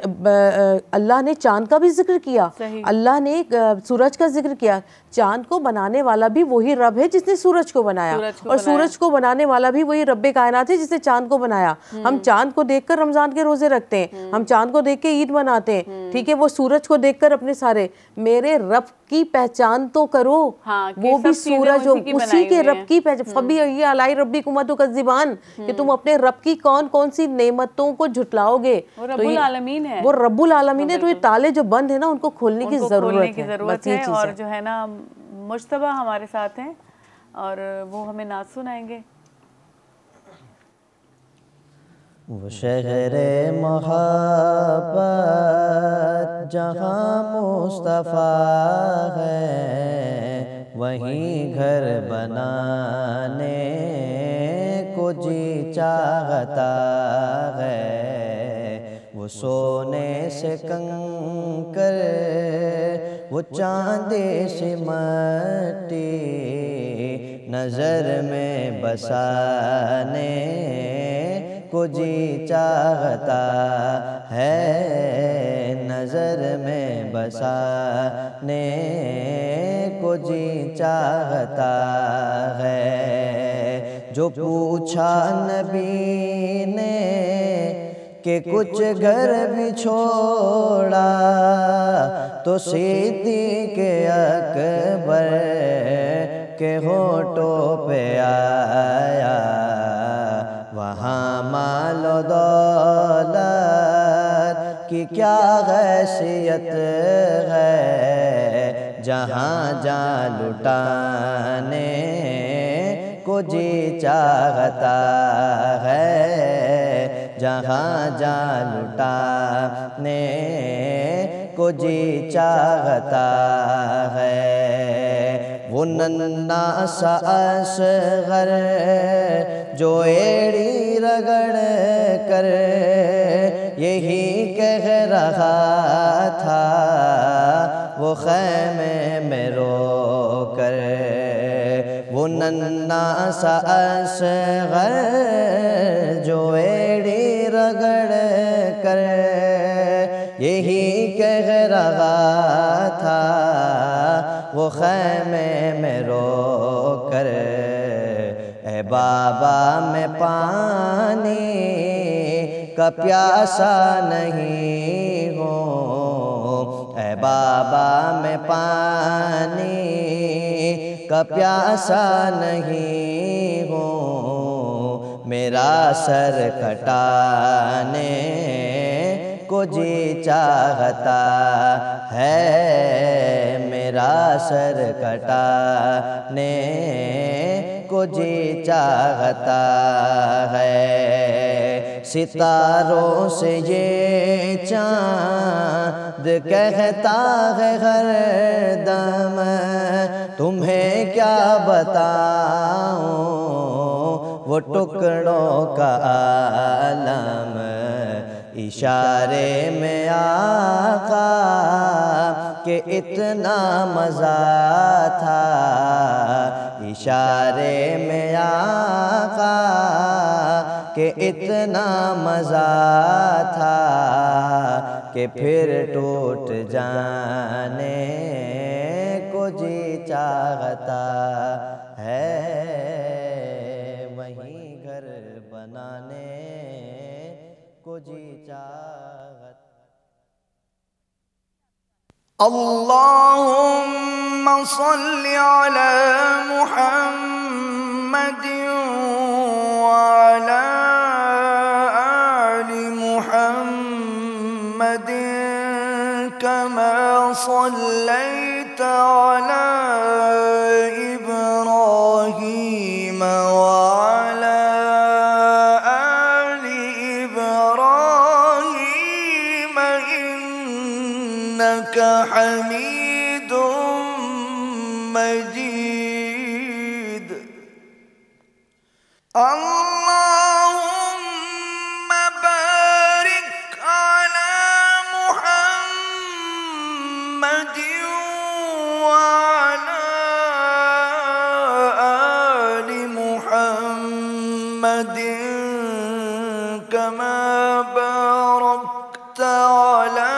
अल्लाह ने चांद का भी जिक्र किया, अल्लाह ने सूरज का जिक्र किया। चांद को बनाने वाला भी वही रब है जिसने सूरज को बनाया, और सूरज को बनाने वाला भी वही रब्बे कायनात है जिसने चांद को बनाया। हम चांद को देखकर रमज़ान के रोज़े रखते हैं, हम चांद को देख के ईद मनाते हैं, ठीक है, वो सूरज को देखकर अपने सारे, मेरे रब की पहचान तो करो। वो भी सूरज हो, उसी के रब की पहचान। फबी ये अलाई रब्बी कुमा तो कज़िबान, कि तुम अपने रब की कौन कौन सी नेमतों को झुटलाओगे। वो रब्बुल आलमीन है, वो रब्बुल आलमीन है। तो ये ताले जो बंद है ना, उनको खोलने की ज़रूरत है। और जो है ना, मुश्तबा हमारे साथ हैं और वो हमें नात सुनाएंगे। वो शहरे मोहब्बत जहाँ मुस्तफ़ा है, वहीं घर बनाने को जी चाहता है। वो सोने से कंकर, वो चांदी से मट्टी, नज़र में बसाने को जी चाहता है, नज़र में बसाने को जी चाहता है। जो पूछा नबी ने कि कुछ घर भी छोड़ा, तो सिद्दीक़ अकबर के होठों पे आया, वहाँ मालो दौलत की क्या हैसियत है, जहाँ जा लुटाने को जी चाहता है, जहाँ जा लुटाने को जी चाहता है। वो नन्ना सा असग़र जो एड़ी रगड़ कर यही कह रहा था, वो ख़ैमे में रो कर। वो नन्ना सा असग़र जो एड़ी रगड़ कर यही कह रहा था, वो ख़ैमे में रो कर। ए बाबा मैं पानी का प्यासा नहीं हूँ, ए बाबा मैं पानी का प्यासा नहीं हूँ, मेरा सर कटाने को जी चाहता है, मेरा सर कटाने को जी चाहता है। सितारों से ये चाँद कहता है हर दम, तुम्हें क्या बताऊं वो टुकड़ों का आलम। इशारे में आका के इतना मज़ा था, इशारे में आका के इतना मज़ा था कि फिर टूट जाने को जी चाहता है, वहीं घर बनाने को जी चाहता। अल्लाहुम्मा सल्लि अला मुहम्मद व अला आलि मुहम्मद कमा सल्लैता अला इब्राहीम व अला आलि इब्राहीम इन्नका हमीदुम मजीद। अल्लाहुम्मा बारिक अला मुहम्मद व अला आलि मुहम्मद कमा बारकता अला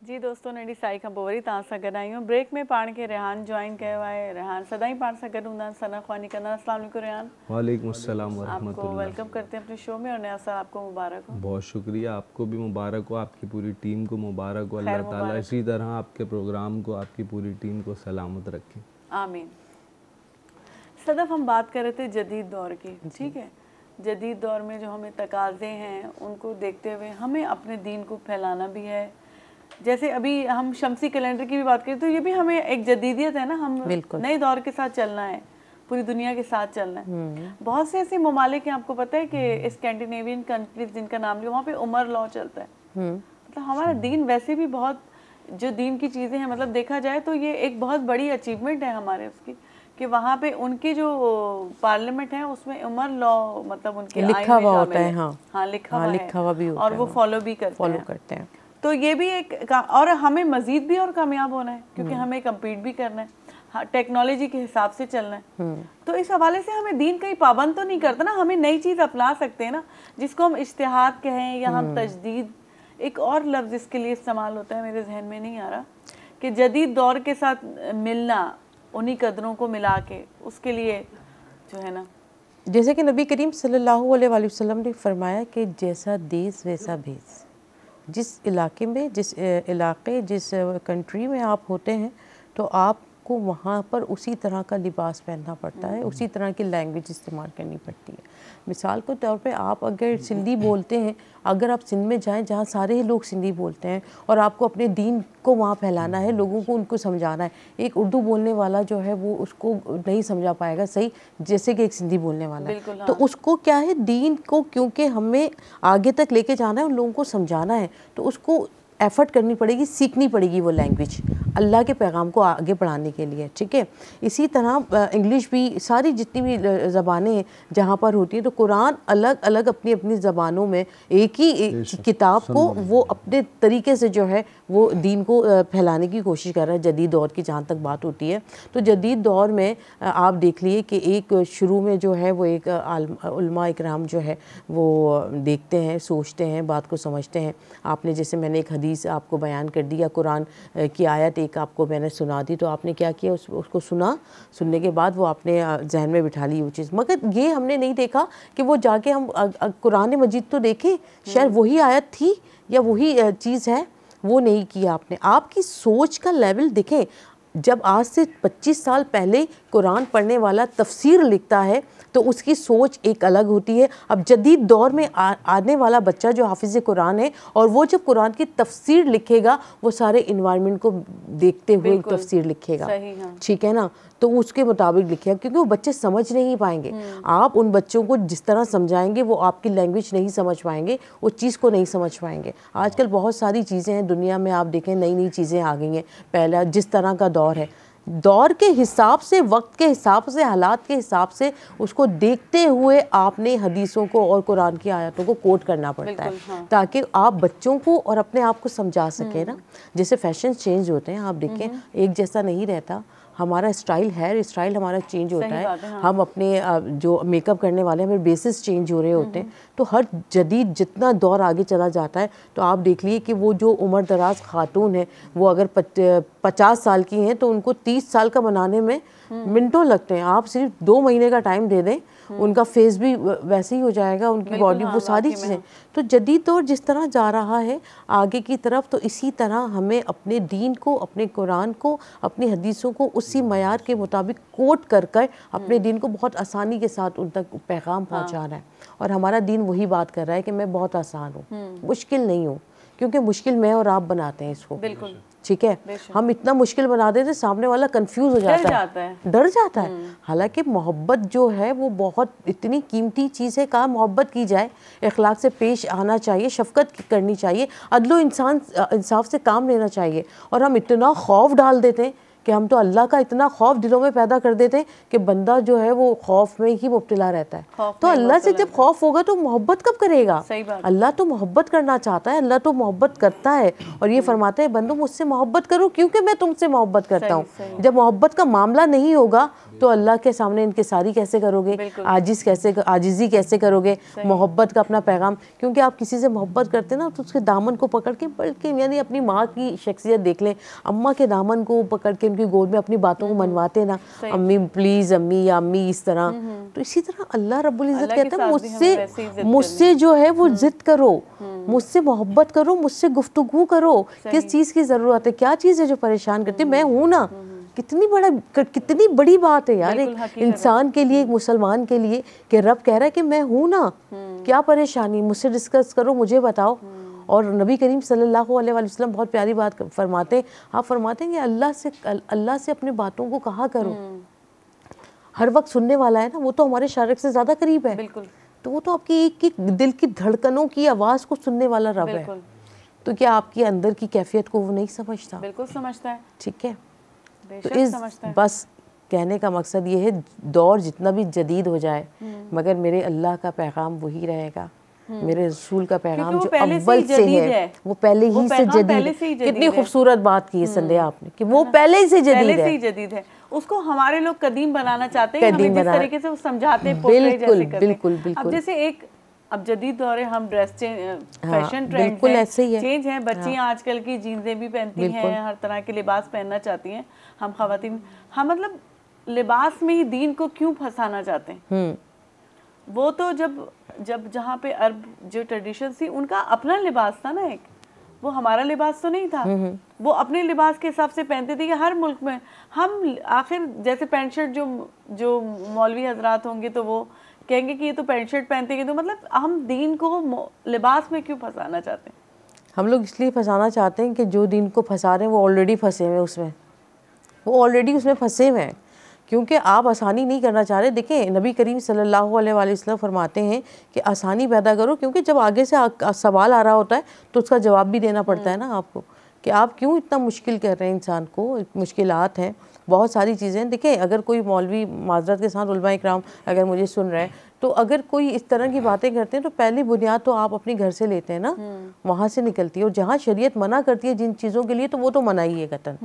जी दोस्तों नड़ी साई खां पोइ वरी तव्हां सां गॾु आहियूं। ब्रेक में पाण खे रेहान जॉइन कयो आहे। रेहान सदाई पाण सां गॾु हूंदा आहिनि, सना ख़्वानी कंदा। अस्सलाम वालेकुम रेहान। वालेकुम अस्सलाम व आपको रहमतुल्लाह। वेलकम करते हैं अपने शो में और नया साल आपको मुबारक हो। बहुत शुक्रिया, आपको भी मुबारक हो, आपकी पूरी टीम को मुबारक हो। अल्लाह ताला इसी तरह आपके प्रोग्राम को, आपकी पूरी टीम को सलामत रखे, आमीन। सदफ, हम बात कर रहे थे जदीद दौर की, ठीक है। जदीद दौर में जो हमें तकाज़े हैं उनको देखते हुए हमें अपने दीन को फैलाना भी है। जैसे अभी हम शमसी कैलेंडर की भी बात करें तो ये भी हमें एक जदीदियत है ना, हम नए दौर के साथ चलना है, पूरी दुनिया के साथ चलना है। बहुत से ऐसे ममालिक हैं, आपको पता है कि स्कैंडिनेवियन कंट्रीज जिनका नाम लिया, वहाँ पे उमर लॉ चलता है। मतलब हमारा दीन वैसे भी बहुत, जो दीन की चीज़ें हैं, मतलब देखा जाए तो ये एक बहुत बड़ी अचीवमेंट है हमारे उसकी, कि वहाँ पे उनकी जो पार्लियामेंट है उसमें उमर लॉ मतलब उनके लिखा हुआ होता है। हाँ लिखा हुआ भी होता है और वो फॉलो भी करते हैं। तो ये भी एक और हमें मजीद भी और कामयाब होना है, क्योंकि हमें कम्पीट भी करना है, टेक्नोलॉजी के हिसाब से चलना है। तो इस हवाले से हमें दीन कहीं पाबंद तो नहीं करता ना, हमें नई चीज़ अपना सकते हैं ना, जिसको हम इज्तिहाद कहें या हम तजदीद, एक और लफ्ज़ इसके लिए इस्तेमाल होता है, मेरे जहन में नहीं आ रहा, कि जदीद दौर के साथ मिलना, उन्हीं कदरों को मिला के, उसके लिए जो है ना, जैसे कि नबी करीम सल्लल्लाहु अलैहि वसल्लम ने फरमाया कि जैसा देश वैसा भेष। जिस इलाके में, जिस कंट्री में आप होते हैं, तो आपको वहाँ पर उसी तरह का लिबास पहनना पड़ता है, उसी तरह की लैंग्वेज इस्तेमाल करनी पड़ती है। मिसाल के तौर पे आप अगर सिंधी बोलते हैं, अगर आप सिंध में जाएं जहाँ सारे लोग सिंधी बोलते हैं और आपको अपने दीन को वहाँ फैलाना है, लोगों को उनको समझाना है, एक उर्दू बोलने वाला जो है वो उसको नहीं समझा पाएगा सही जैसे कि एक सिंधी बोलने वाला है। तो उसको क्या है, दीन को क्योंकि हमें आगे तक लेके जाना है, उन लोगों को समझाना है, तो उसको एफ़र्ट करनी पड़ेगी, सीखनी पड़ेगी वो लैंग्वेज अल्लाह के पैगाम को आगे बढ़ाने के लिए, ठीक है। इसी तरह इंग्लिश भी, सारी जितनी भी ज़बानें जहाँ पर होती हैं, तो कुरान अलग अलग अपनी अपनी ज़बानों में एक ही किताब को वो अपने तरीके से जो है वो दीन को फैलाने की कोशिश कर रहा है। जदीद दौर की जहाँ तक बात होती है, तो जदीद दौर में आप देख लिए कि एक शुरू में जो है वो एक उलमा इकराम जो है वो देखते हैं, सोचते हैं, बात को समझते हैं। आपने जैसे मैंने एक हदीस आपको बयान कर दी या कुरान की आयत एक आपको मैंने सुना दी, तो आपने क्या किया, उसको सुनने के बाद वो आपने जहन में बिठा ली वो चीज़। मगर ये हमने नहीं देखा कि वो जाके हम कुरान मजीद तो देखें, शायद वही आयत थी या वही चीज़ है, वो नहीं किया आपने। आपकी सोच का लेवल देखें, जब आज से 25 साल पहले कुरान पढ़ने वाला तफसीर लिखता है तो उसकी सोच एक अलग होती है। अब जदीद दौर में आने वाला बच्चा जो हाफिज़ कुरान है और वो जब कुरान की तफसीर लिखेगा वो सारे इन्वायरमेंट को देखते हुए तफसीर लिखेगा, ठीक है ना, तो उसके मुताबिक लिखेगा, क्योंकि वो बच्चे समझ नहीं पाएंगे। आप उन बच्चों को जिस तरह समझाएंगे वो आपकी लैंग्वेज नहीं समझ पाएंगे, वो चीज़ को नहीं समझ पाएंगे। आजकल बहुत सारी चीज़ें हैं दुनिया में, आप देखें नई नई चीज़ें आ गई हैं। पहला जिस तरह का दौर है, दौर के हिसाब से, वक्त के हिसाब से, हालात के हिसाब से उसको देखते हुए आपने हदीसों को और कुरान की आयतों को कोट करना पड़ता है, ताकि आप बच्चों को और अपने आप को समझा सकें ना। जैसे फैशन चेंज होते हैं, आप देखें एक जैसा नहीं रहता, हमारा स्टाइल, हेयर स्टाइल हमारा चेंज होता है, हम अपने जो मेकअप करने वाले हैं हमें बेसिस चेंज हो रहे होते हैं। तो हर जदीद जितना दौर आगे चला जाता है, तो आप देख लिए कि वो जो उम्र दराज खातून है वो अगर 50 साल की हैं तो उनको 30 साल का बनाने में मिनटों लगते हैं। आप सिर्फ 2 महीने का टाइम दे दें, उनका फेस भी वैसे ही हो जाएगा, उनकी बॉडी, वो सारी चीज़ें। तो जदीद दौर जिस तरह जा रहा है आगे की तरफ, तो इसी तरह हमें अपने दीन को, अपने कुरान को, अपनी हदीसों को उसी मयार के मुताबिक कोट कर कर अपने दीन को बहुत आसानी के साथ उन तक पैगाम पहुँचाना है। और हमारा दीन वही बात कर रहा है कि मैं बहुत आसान हूँ, मुश्किल नहीं हूँ, क्योंकि मुश्किल मैं और आप बनाते हैं इसको, बिल्कुल, ठीक है। हम इतना मुश्किल बना देते हैं, सामने वाला कंफ्यूज हो जाता है, डर जाता है। हालांकि मोहब्बत जो है वो बहुत इतनी कीमती चीज़ है। कहाँ मोहब्बत की जाए, इखलाक से पेश आना चाहिए, शफकत करनी चाहिए, अदलो इंसाफ से काम लेना चाहिए। और हम इतना खौफ डाल देते हैं कि हम तो अल्लाह का इतना खौफ दिलों में पैदा कर देते हैं कि बंदा जो है वो खौफ में ही मुब्तला रहता है। तो अल्लाह से जब खौफ होगा तो मोहब्बत कब करेगा? अल्लाह तो मोहब्बत करना चाहता है, अल्लाह तो मोहब्बत करता है और ये फरमाता है बंदो मुझसे मोहब्बत करो क्योंकि मैं तुमसे मोहब्बत करता हूँ। जब मोहब्बत का मामला नहीं होगा तो अल्लाह के सामने इनकिसारी कैसे करोगे, आजिज़ी कैसे करोगे, मोहब्बत का अपना पैगाम। क्योंकि आप किसी से मोहब्बत करते ना तो उसके दामन को पकड़ के, बल्कि यानी अपनी माँ की शख्सियत देख लें, अम्मा के दामन को पकड़ के उनकी गोद में अपनी बातों को मनवाते ना, अम्मी प्लीज़ अम्मी या अम्मी इस तरह। तो इसी तरह अल्लाह रब्बुल इज़्ज़त कहता है मुझसे जो है वो जिद करो, मुझसे मोहब्बत करो, मुझसे गुफ्तगू करो, किस चीज़ की ज़रूरत है, क्या चीज़ है जो परेशान करती है, मैं हूँ ना। कितनी बड़ी बात है यार एक इंसान के लिए, एक मुसलमान के लिए, कि रब कह रहा है कि मैं हूँ ना, क्या परेशानी, मुझसे डिस्कस करो, मुझे बताओ। और नबी करीम सल्लल्लाहु अलैहि वसल्लम बहुत प्यारी बात फरमाते हैं, आप फरमाते हैं कि अल्लाह से अपनी बातों को कहा करो। हर वक्त सुनने वाला है ना, वो तो हमारे शारिक से ज़्यादा करीब है, तो वो तो आपकी एक दिल की धड़कनों की आवाज़ को सुनने वाला रब है। तो क्या आपकी अंदर की कैफियत को वो नहीं समझता? बिल्कुल समझता है, ठीक है। तो इस बस कहने का मकसद ये है, दौर जितना भी जदीद हो जाए मगर मेरे अल्लाह का पैगाम वही रहेगा, मेरे रसूल का पैगाम जो अव्वल से है वो पहले ही से जदीद है। कितनी खूबसूरत बात की है संध्या आपने कि वो पहले ही से जदीद है। उसको हमारे लोग कदीम बनाना चाहते हैं, हमें जिस तरीके से वो समझाते हैं, बिल्कुल बिल्कुल बिल्कुल। अब जैसे एक अब जदीद दौर है, हम ड्रेस फैशन ट्रेंड ऐसे ही चेंज है, बच्चियाँ आजकल की जीन्सें भी पहनती हैं, हर तरह के लिबास पहनना चाहती हैं। हम ख़वातीन, हम मतलब लिबास में ही दीन को क्यों फंसाना चाहते हैं? वो तो जब जहाँ पे अरब जो ट्रेडिशन थी उनका अपना लिबास था ना, एक वो हमारा लिबास तो नहीं था। वो अपने लिबास के हिसाब से पहनते थे कि हर मुल्क में हम आखिर जैसे पैंट शर्ट जो मौलवी हजरात होंगे तो वो कहेंगे कि ये तो पैंट शर्ट पहनते हैं, तो मतलब हम दीन को लिबास में क्यों फंसाना चाहते हैं? हम लोग इसलिए फंसाना चाहते हैं कि जो दीन को फंसा रहे हैं वो ऑलरेडी फंसे हुए हैं उसमें, वो ऑलरेडी उसमें फंसे हुए हैं। क्योंकि आप आसानी नहीं करना चाह रहे। देखें नबी करीम सल्लल्लाहु अलैहि वसल्लम फरमाते हैं कि आसानी पैदा करो, क्योंकि जब आगे से सवाल आ रहा होता है तो उसका जवाब भी देना पड़ता है ना आपको, कि आप क्यों इतना मुश्किल कर रहे हैं इंसान को। मुश्किलात हैं, बहुत सारी चीज़ें। देखें अगर कोई मौलवी, माजरत के साथ उलमा इकराम अगर मुझे सुन रहे हैं, तो अगर कोई इस तरह की बातें करते हैं तो पहली बुनियाद तो आप अपने घर से लेते हैं ना, वहाँ से निकलती है। और जहाँ शरीयत मना करती है जिन चीज़ों के लिए, तो वो तो मना ही है कतन।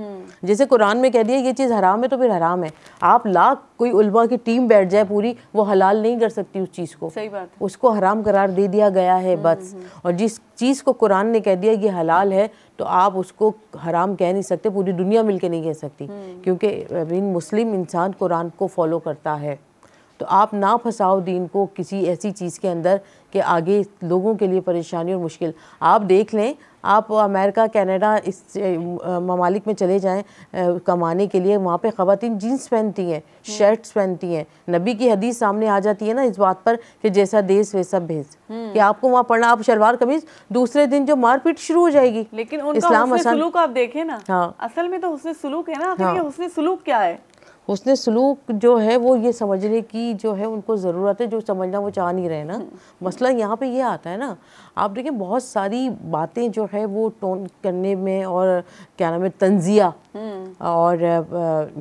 जैसे कुरान में कह दिया ये चीज़ हराम है तो फिर हराम है। आप लाख कोई उलमा की टीम बैठ जाए पूरी, वो हलाल नहीं कर सकती उस चीज़ को। सही बात है। उसको हराम करार दे दिया गया है बस। और जिस चीज़ को कुरान ने कह दिया ये हलाल है, तो आप उसको हराम कह नहीं सकते, पूरी दुनिया मिलके नहीं कह सकती, क्योंकि मुस्लिम इंसान कुरान को फॉलो करता है। तो आप ना फंसाओ दीन को किसी ऐसी चीज़ के अंदर कि आगे लोगों के लिए परेशानी और मुश्किल। आप देख लें, आप अमेरिका, कनाडा, इस ममालिक में चले जाएं कमाने के लिए, वहाँ पे ख़वातीन जीन्स पहनती हैं, शर्ट्स पहनती हैं। नबी की हदीस सामने आ जाती है ना इस बात पर कि जैसा देश वैसा भेज, कि आपको वहाँ पढ़ना, आप शलवार कमीज, दूसरे दिन जो मारपीट शुरू हो जाएगी। लेकिन उनका हुस्न सुलूक आप देखें ना, हाँ, असल में तो हुस्न सुलूक है ना। हाँ, ये हुस्न सुलूक क्या है? उसने सलूक जो है वो ये समझने की जो है उनको ज़रूरत है, जो समझना वो चाह नहीं रहे ना। मसला यहाँ पे ये आता है ना, आप देखें बहुत सारी बातें जो है वो टोन करने में, और क्या नाम है, तंजिया और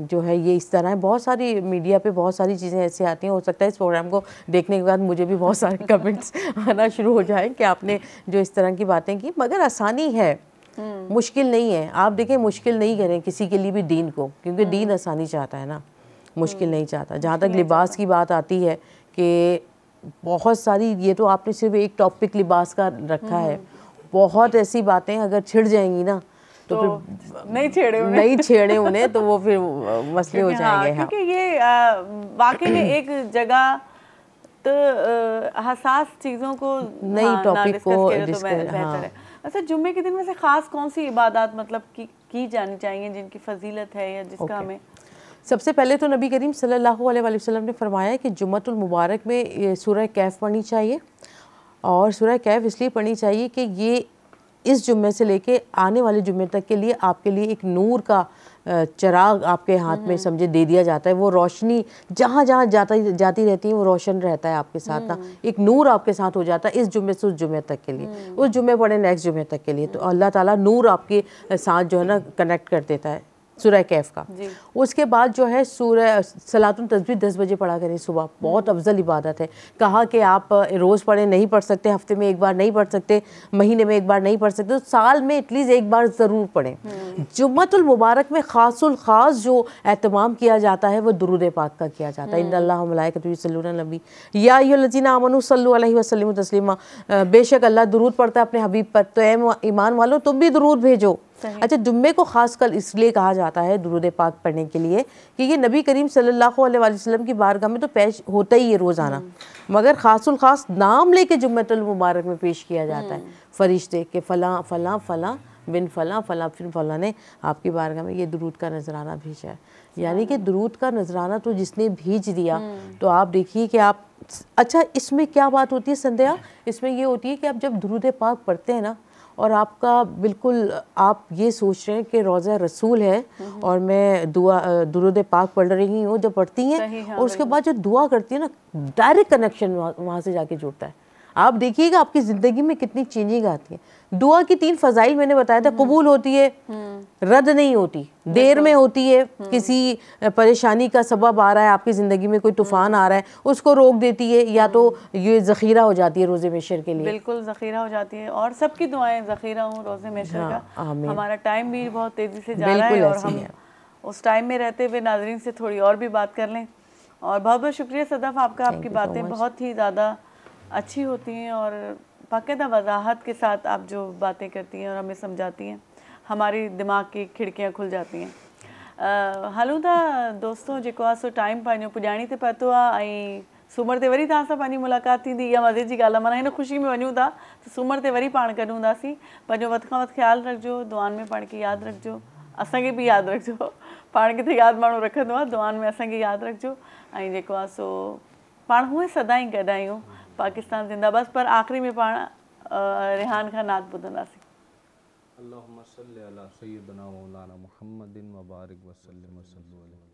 जो है ये इस तरह है। बहुत सारी मीडिया पे बहुत सारी चीज़ें ऐसी आती हैं। हो सकता है इस प्रोग्राम को देखने के बाद मुझे भी बहुत सारे कमेंट्स आना शुरू हो जाए कि आपने जो इस तरह की बातें की। मगर आसानी है, मुश्किल नहीं है। आप देखें मुश्किल नहीं करें किसी के लिए भी दीन को, क्योंकि दीन आसानी चाहता है ना, मुश्किल नहीं चाहता। जहाँ तक लिबास की बात आती है कि बहुत सारी, ये तो आपने सिर्फ एक टॉपिक लिबास का रखा है, बहुत ऐसी बातें अगर छिड़ जाएंगी ना तो फिर नहीं छेड़े उन्हें तो वो फिर मसले हो जाएंगे। हाँ, क्योंकि ये वाकई में एक जगह तो हसास चीज़ों को, नई टॉपिक को डिस्कस बेहतर है। अच्छा, जुम्मे के दिन में से ख़ास कौन सी इबादत मतलब की जानी चाहिए जिनकी फजीलत है या जिसका हमें? सबसे पहले तो नबी करीम सल्लल्लाहु अलैहि वसल्लम ने फरमाया कि जुम्मतुल मुबारक में सूरह कैफ पढ़नी चाहिए। और सूरह कैफ इसलिए पढ़नी चाहिए कि ये इस जुम्मे से लेके आने वाले जुम्मे तक के लिए आपके लिए एक नूर का चिराग आपके हाथ में समझे दे दिया जाता है। वो रोशनी जहाँ जहाँ जाती रहती है वो रोशन रहता है आपके साथ ना, एक नूर आपके साथ हो जाता है इस जुम्मे से उस जुम्मे तक के लिए। उस जुम्मे पढ़े नेक्स्ट जुम्मे तक के लिए, तो अल्लाह ताला नूर आपके साथ जो है ना कनेक्ट कर देता है सूरह कैफ का। उसके बाद जो है सूरह सलातुल तस्बीह 10 बजे पढ़ा करें सुबह, बहुत अफजल इबादत है। कहा कि आप रोज़ पढ़ें, नहीं पढ़ सकते, हफ्ते में एक बार नहीं पढ़ सकते, महीने में एक बार नहीं पढ़ सकते, तो साल में एटलीस्ट एक बार ज़रूर पढ़ें। जुम्मतुल मुबारक में ख़ासुल ख़ास जो एहतमाम किया जाता है वो दुरूद पाक का किया जाता है। इन्नल्लाह व मलाइकतुहु युसल्लूना अलन नबी या अय्युहल्लज़ीना आमनू सल्लु अलैहि वसल्लिमु तस्लीमा। बेशक अल्लाह दुरूद पढ़ता है अपने हबीब पर, तो ऐ ईमान वालों तुम भी दुरूद भेजो। अच्छा, जुम्मे को खासकर इसलिए कहा जाता है दुरूद पाक पढ़ने के लिए कि ये नबी करीम सल्लल्लाहु अलैहि वसल्लम की बारगाह में तो पेश होता ही है रोज़ाना, मगर खासुल खास नाम लेके जुम्मतुल मुबारक में पेश किया जाता है फरिश्ते के फ़लाँ फ़लाँ फ़लाँ बिन फ़लाँ फ़लाँ फिर फ़लाँ ने आपकी बारगाह में ये दुरूद का नजराना भेजा है। यानी कि दुरूद का नजराना तो जिसने भेज दिया, तो आप देखिए कि आप, अच्छा इसमें क्या बात होती है संध्या, इसमें ये होती है कि आप जब दुरूद पाक पढ़ते हैं ना, और आपका बिल्कुल आप ये सोच रहे हैं कि रोज़ा रसूल है और मैं दुरूद पाक पढ़ रही हूँ, जब पढ़ती हैं और उसके बाद जो दुआ करती है ना, डायरेक्ट कनेक्शन वहाँ से जाके जुड़ता है। आप देखिएगा आपकी ज़िंदगी में कितनी चेंजिंग आती है। दुआ की 3 फ़ज़ाइल मैंने बताया था, कबूल होती है, रद्द नहीं होती, देर में होती है, किसी परेशानी का सबब आ रहा है आपकी ज़िंदगी में, कोई तूफ़ान आ रहा है उसको रोक देती है, या तो ये ज़ख़ीरा हो जाती है रोज़े मेशर के लिए। बिल्कुल ज़ख़ीरा हो जाती है, और सबकी दुआएं ज़ख़ीरा हों रोज़े मेशर का। हमारा टाइम भी बहुत तेज़ी से जा रहा है और हम उस टाइम में रहते हुए नाज़रीन से थोड़ी और भी बात कर लें। और बहुत बहुत शुक्रिया सदफ़ आपका, आपकी बातें बहुत ही ज़्यादा अच्छी होती हैं और बाकायदा वजाहत के साथ आप जो बातें करती हैं और हमें समझाती हैं, हमारी दिमाग की खिड़कियाँ खुल जाती हैं। हलो था दोस्तों, जेको आहे सो टाइम पंहिंजो पुॼाणी ते पहुतो आहे ऐं सूमर ते वरी तव्हां सां पंहिंजी मुलाक़ात थींदी। इहा मज़े जी ॻाल्हि आहे, माना हिन ख़ुशी में वञूं था त सूमर ते वरी पाण गॾु हूंदासीं। पंहिंजो वधि खां वधि ख़्यालु रखिजो, दुआनि में पाण खे यादि रखिजो, असांखे बि यादि रखिजो। पाण खे त यादि माण्हू रखंदो आहे, दुआनि में असांखे यादि रखिजो। ऐं जेको आहे सो पाण हूअं सदाई गॾु आहियूं, पाकिस्तान ज़िंदाबाद। पर आख़िरी में पाण रिहान खां नात ॿुधंदासीं। अल्लाहुम्मा सल्लि अला सय्यिदना मौलाना मुहम्मदिन व बारिक व सल्लिम व सल्लु अलैहि।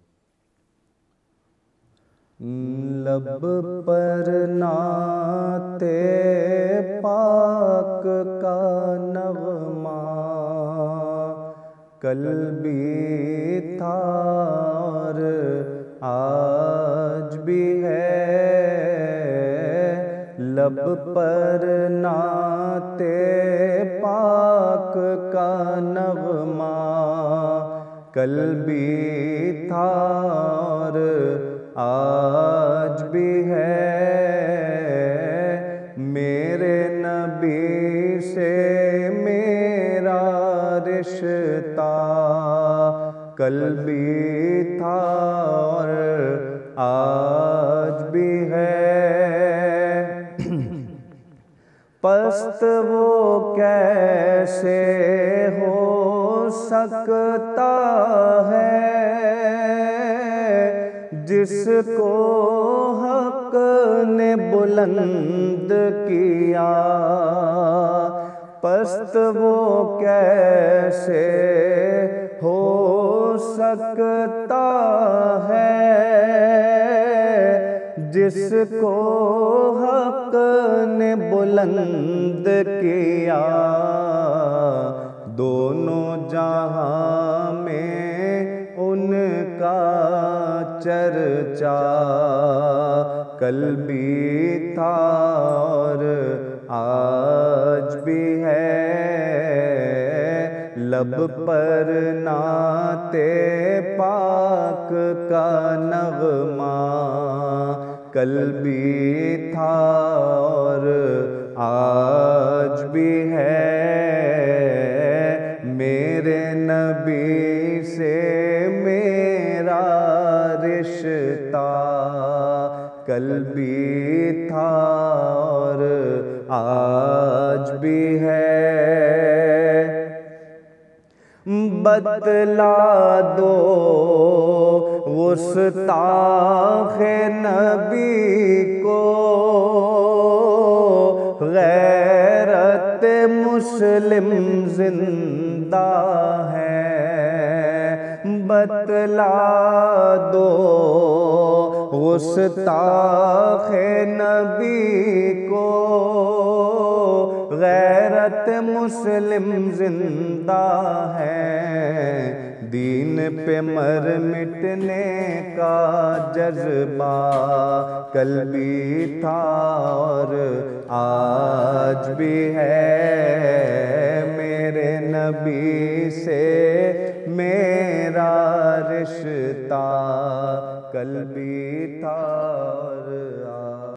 लब पर नाते पाक का नगमा कल भी था और आज भी है। लब पर नाते पाक का नगमा कल भी था और आज भी है। मेरे नबी से मेरा रिश्ता कल भी था और आज भी है। पस्त वो कैसे हो सकता है जिसको हक ने बुलंद किया। पस्त वो कैसे हो सकता है जिसको हक ने बुलंद किया। दोनों जहां में उनका चर्चा कल भी था और आज भी है। लब पर नाते पाक का नगमा कल भी था और आज भी है। मेरे नबी से मेरा रिश्ता कल भी था और आज भी है। बतला दो गुस्ताखे नबी को गैरत मुस्लिम जिंदा है। बतला दो गुस्ताखे नबी को गैरत मुस्लिम जिंदा है। दीन पे मर मिटने का जज्बा कल भी था और आज भी है। मेरे नबी से मेरा रिश्ता कल भी था और